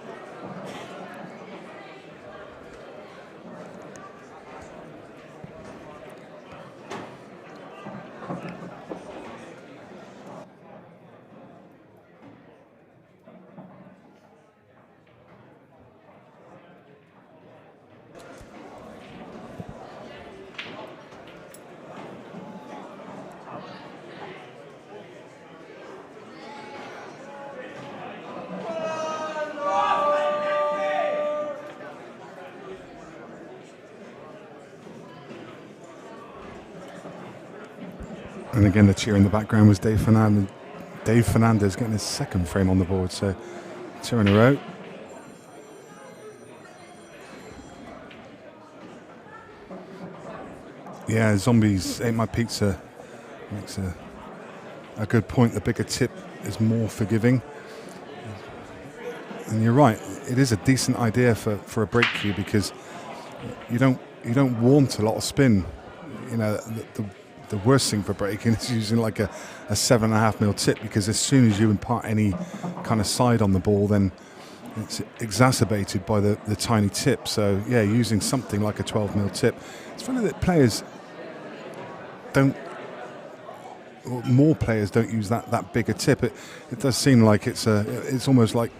And again, the cheer in the background was Dave Fernandez. Dave Fernandez getting his second frame on the board, so 2 in a row. Yeah, Zombies Ate My Pizza makes a good point. The bigger tip is more forgiving. And you're right, it is a decent idea for a break cue because you don't want a lot of spin. You know, the worst thing for breaking is using like a 7.5 mil tip, because as soon as you impart any kind of side on the ball, then it's exacerbated by the tiny tip. So yeah, using something like a 12 mil tip. It's funny that more players don't use that bigger tip. It does seem like it's almost like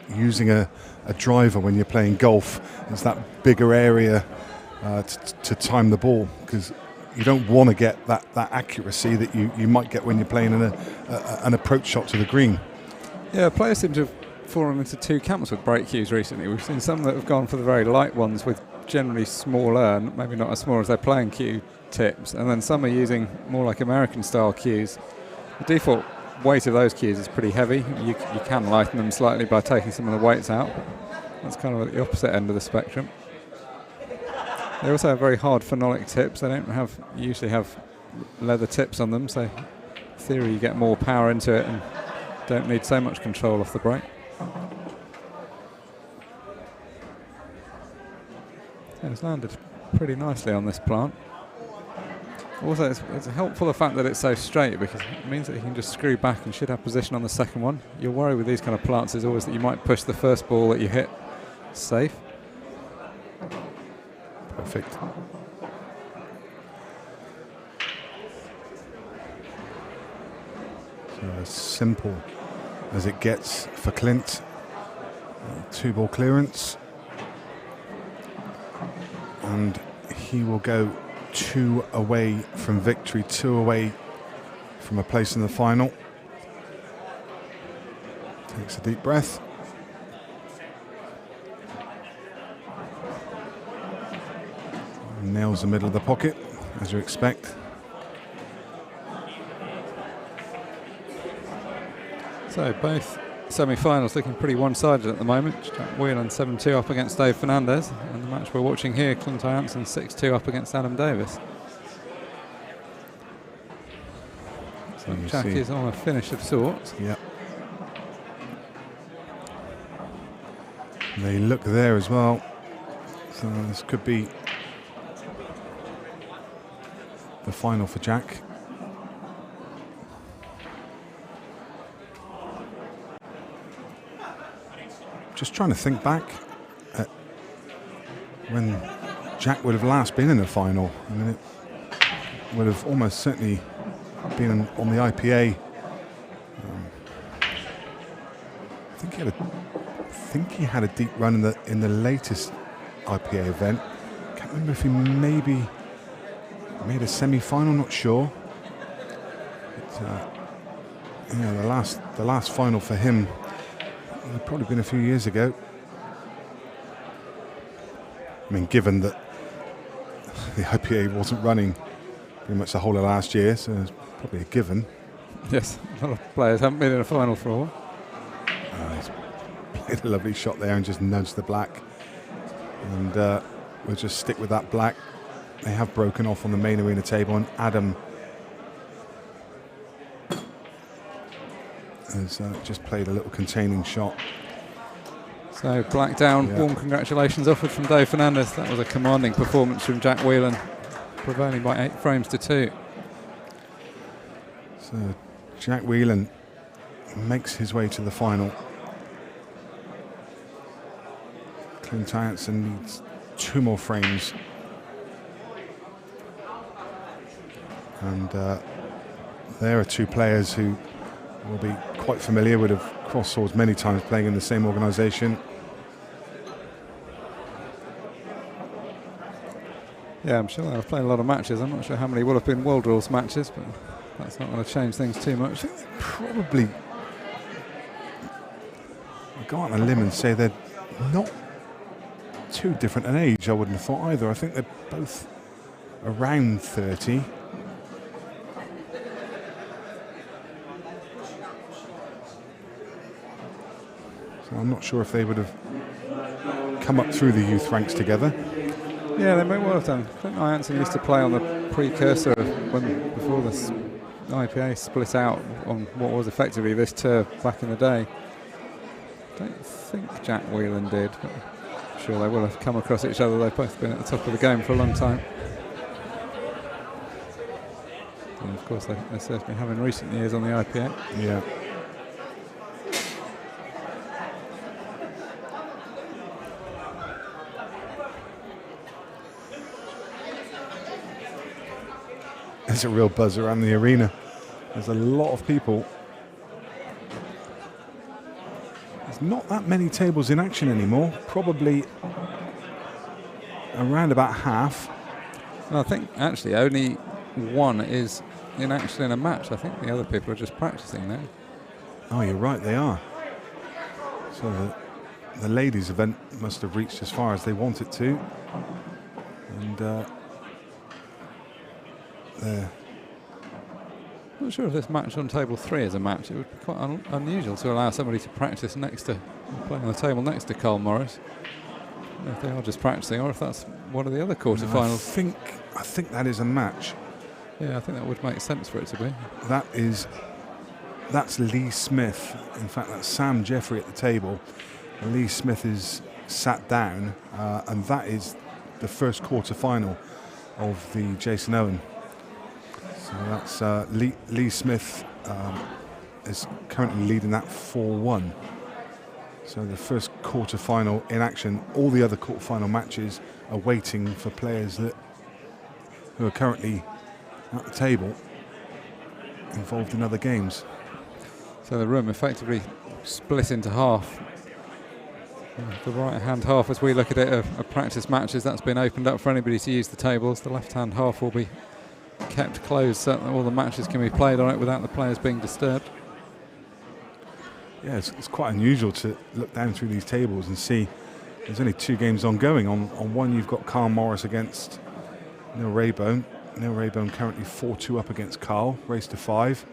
using a driver when you're playing golf. It's that bigger area to time the ball, because you don't want to get that accuracy that you might get when you're playing an approach shot to the green. Yeah, players seem to have fallen into two camps with break cues recently. We've seen some that have gone for the very light ones with generally smaller, maybe not as small as their playing cue tips, and then some are using more like American style cues. The default weight of those cues is pretty heavy. You can lighten them slightly by taking some of the weights out. That's kind of at the opposite end of the spectrum. They also have very hard phenolic tips. They don't usually have leather tips on them, so in theory you get more power into it and don't need so much control off the break. Yeah, it's landed pretty nicely on this plant. Also, it's helpful the fact that it's so straight, because it means that you can just screw back and should have position on the second one. Your worry with these kind of plants is always that you might push the first ball that you hit safe. Perfect. So as simple as it gets for Clint. 2-ball clearance. And he will go 2 away from victory, 2 away from a place in the final. Takes a deep breath. Nails the middle of the pocket, as you expect. So both semi-finals looking pretty one-sided at the moment. Jack Whelan 7-2 up against Dave Fernandez, and the match we're watching here, Clint Jansen 6-2 up against Adam Davis. So Jack is on a finish of sorts. Yeah. They look there as well. So this could be the final for Jack. Just trying to think back at when Jack would have last been in a final. I mean, it would have almost certainly been on the IPA. I think he had a deep run in the latest IPA event. Can't remember if he maybe made a semi-final. Not sure. But, yeah, the last final for him had probably been a few years ago. I mean, given that the IPA wasn't running pretty much the whole of last year, so it's probably a given. Yes, a lot of players haven't been in a final for a while. He's played a lovely shot there and just nudged the black. And we'll just stick with that black. They have broken off on the main arena table, and Adam has just played a little containing shot. So black down, Yeah. Warm congratulations offered from Dave Fernandez. That was a commanding performance from Jack Whelan, prevailing by 8 frames to 2. So Jack Whelan makes his way to the final. Clint Hansen needs 2 more frames. And there are 2 players who will be quite familiar, would have crossed swords many times playing in the same organisation. Yeah, I'm sure they'll have played a lot of matches. I'm not sure how many will have been World Rules matches, but that's not going to change things too much. Probably, I'll go out on a limb and say they're not too different an age, I wouldn't have thought either. I think they're both around 30. So I'm not sure if they would have come up through the youth ranks together. Yeah, they may well have done. Clint Hansen used to play on the precursor of before this IPA split out on what was effectively this tour back in the day. I don't think Jack Whelan did, but I'm sure they will have come across each other. They've both been at the top of the game for a long time. And of course, they certainly have in recent years on the IPA. Yeah. There's a real buzz around the arena. There's a lot of people. There's not that many tables in action anymore. Probably around about half. And I think actually only one is in action in a match. I think the other people are just practicing now. Oh, you're right, they are. So the ladies' event must have reached as far as they want it to. And there. Not sure if this match on table 3 is a match. It would be quite unusual to allow somebody to practice next to, playing on the table next to Carl Morris. I don't know if they are just practicing or if that's one of the other quarterfinals. No, I think that is a match. Yeah, I think that would make sense for it to be. That's Lee Smith. In fact, that's Sam Jeffrey at the table. Lee Smith is sat down, and that is the first quarter-final of the Jason Owen. So that's Lee Smith is currently leading that 4-1. So the first quarter-final in action. All the other quarter-final matches are waiting for players who are currently at the table involved in other games. So the room effectively split into half. The right-hand half, as we look at it, of practice matches, that's been opened up for anybody to use the tables. The left-hand half will be kept closed so that all the matches can be played on it without the players being disturbed. Yeah, it's quite unusual to look down through these tables and see there's only 2 games ongoing. On one, you've got Carl Morris against Neil Raybone. Neil Raybone currently 4-2 up against Carl, race to 5.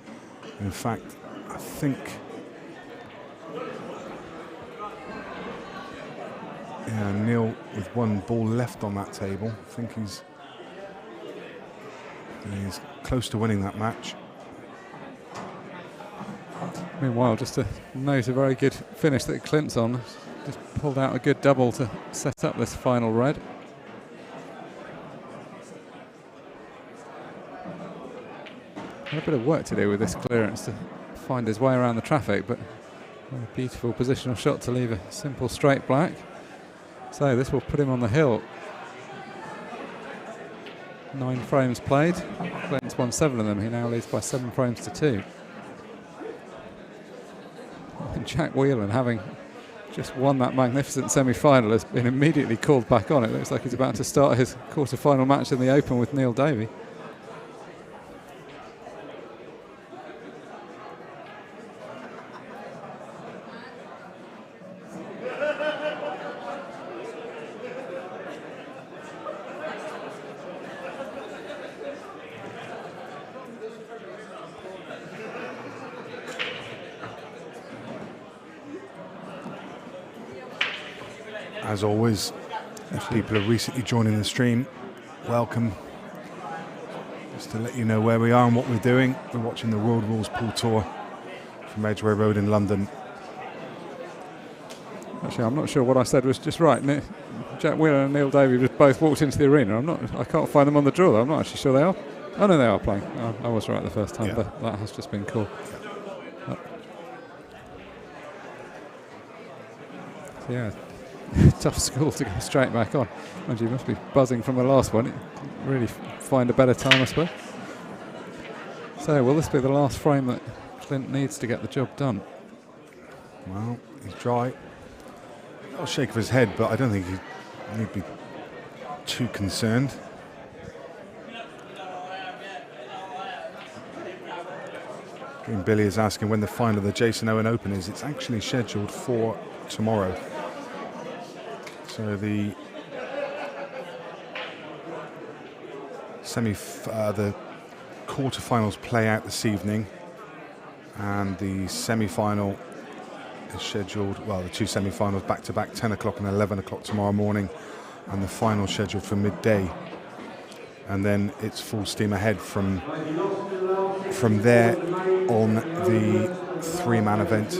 And in fact, I think Neil with 1 ball left on that table. I think he's close to winning that match. Meanwhile, just to note a very good finish that Clint's on. Just pulled out a good double to set up this final red. Had a bit of work to do with this clearance to find his way around the traffic, but a beautiful positional shot to leave a simple straight black. So this will put him on the hill. 9 frames played. Clint's won 7 of them. He now leads by 7 frames to 2. And Jack Whelan, having just won that magnificent semi-final, has been immediately called back on. It looks like he's about to start his quarter-final match in the Open with Neil Davey. As always, if people are recently joining the stream, welcome. Just to let you know where we are and what we're doing, we're watching the World Rules Pool Tour from Edgware Road in London. Actually, I'm not sure what I said was just right. Jack Whelan and Neil Davey just both walked into the arena. I can't find them on the draw though. I'm not actually sure they are. Oh no, they are playing. I was right the first time, but that has just been called. So yeah. Tough school to go straight back on. And you must be buzzing from the last one. Really find a better time, I suppose. So will this be the last frame that Clint needs to get the job done? Well, he's dry. A shake of his head, but I don't think he need be too concerned. Green Billy is asking when the final of the Jason Owen Open is. It's actually scheduled for tomorrow. So the the quarterfinals play out this evening, and the semi-final is scheduled. Well, the 2 semi-finals back to back, 10 o'clock and 11 o'clock tomorrow morning, and the final scheduled for midday. And then it's full steam ahead from there on the 3-man event.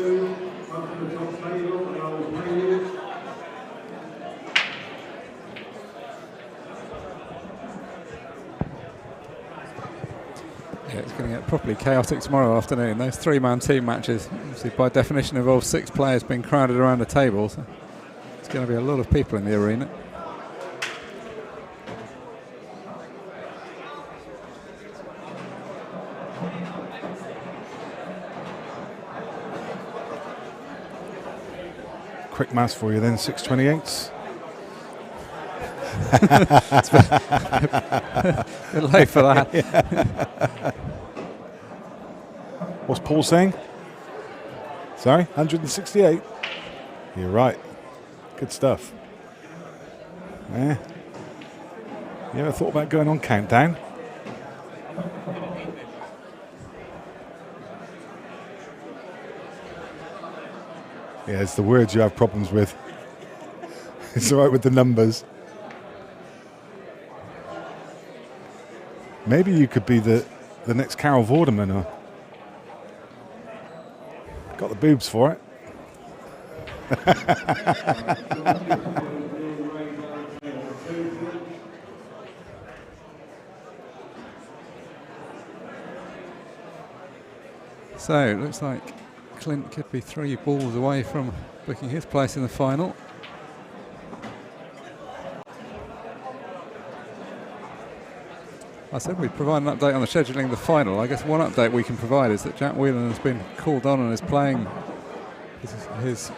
It's going to get properly chaotic tomorrow afternoon. Those 3-man team matches, obviously by definition, involve 6 players being crowded around a table. So it's going to be a lot of people in the arena. Quick maths for you then, 6/28. It's a bit late for that. What's Paul saying? Sorry, 168. You're right. Good stuff. Yeah. You ever thought about going on Countdown? Yeah, it's the words you have problems with. It's all right with the numbers. Maybe you could be the next Carol Vorderman. Or got the boobs for it. So it looks like Clint could be 3 balls away from booking his place in the final. I said we'd provide an update on the scheduling of the final. I guess one update we can provide is that Jack Whelan has been called on and is playing his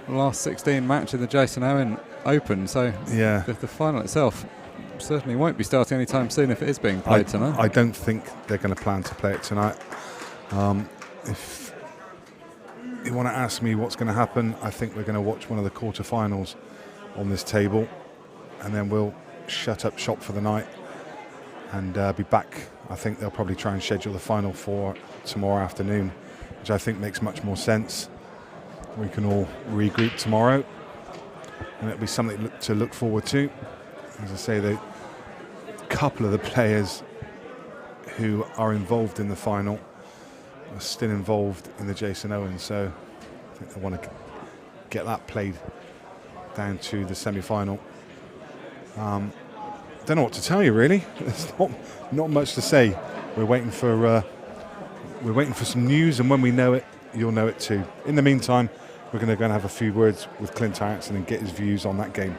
last 16 match in the Jason Owen Open. So yeah, the final itself certainly won't be starting anytime soon if it is being played tonight. I don't think they're going to plan to play it tonight. If you want to ask me what's going to happen, I think we're going to watch one of the quarterfinals on this table, and then we'll shut up shop for the night and be back. I think they'll probably try and schedule the final for tomorrow afternoon, which I think makes much more sense. We can all regroup tomorrow, and it'll be something to look forward to. As I say, the couple of the players who are involved in the final are still involved in the Jason Owen, so I think they want to get that played down to the semi-final. Don't know what to tell you, really. There's not much to say. We're waiting for some news, and when we know it, you'll know it too. In the meantime, we're going to go and have a few words with Clint Hartson and get his views on that game.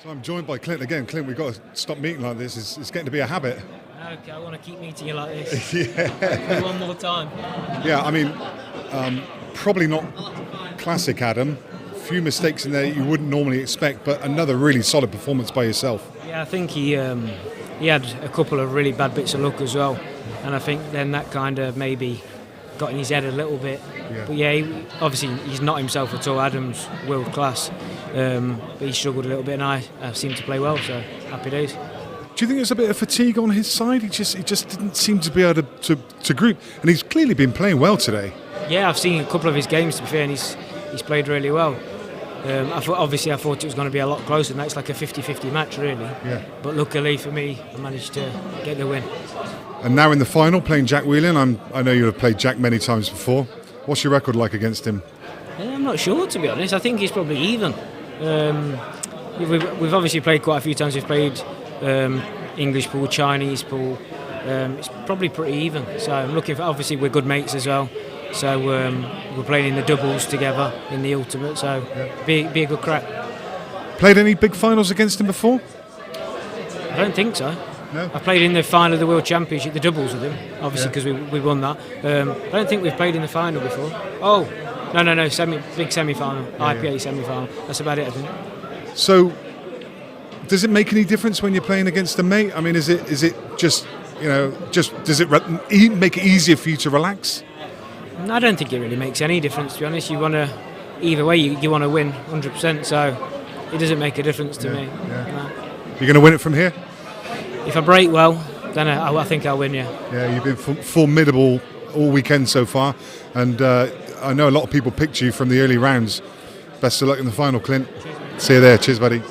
So I'm joined by Clint again. Clint, we've got to stop meeting like this. It's getting to be a habit. Okay, I want to keep meeting you like this. Yeah. One more time. Yeah, I mean, probably not classic Adam. A few mistakes in there you wouldn't normally expect, but another really solid performance by yourself. Yeah, I think he had a couple of really bad bits of luck as well, and I think then that kind of maybe got in his head a little bit. Yeah. But yeah, obviously he's not himself at all. Adam's world class, but he struggled a little bit, and I seemed to play well. So happy days. Do you think there's a bit of fatigue on his side? He just didn't seem to be able to group, and he's clearly been playing well today. Yeah, I've seen a couple of his games to be fair, and he's played really well. I thought it was going to be a lot closer than that. It's like a 50-50 match really. Yeah. But luckily for me, I managed to get the win. And now in the final, playing Jack Whelan. I know you have played Jack many times before. What's your record like against him? I'm not sure, to be honest. I think he's probably even. We've obviously played quite a few times. We've played English pool, Chinese pool. It's probably pretty even. So I'm looking for. Obviously, we're good mates as well. So we're playing in the doubles together in the ultimate. So be a good crack. Played any big finals against him before? I don't think so. No. I played in the final of the World Championship, the doubles with him, obviously because we won that. I don't think we've played in the final before. Oh, no, big semi-final, IPA semi-final. That's about it, I think. So, does it make any difference when you're playing against a mate? I mean, is it just does it make it easier for you to relax? No, I don't think it really makes any difference, to be honest. You want to, either way, you want to win 100%. So it doesn't make a difference to me. Yeah. No. You're going to win it from here? If I break well, then I think I'll win, yeah. Yeah, you've been formidable all weekend so far, and I know a lot of people picked you from the early rounds. Best of luck in the final, Clint. See you there. Cheers, buddy.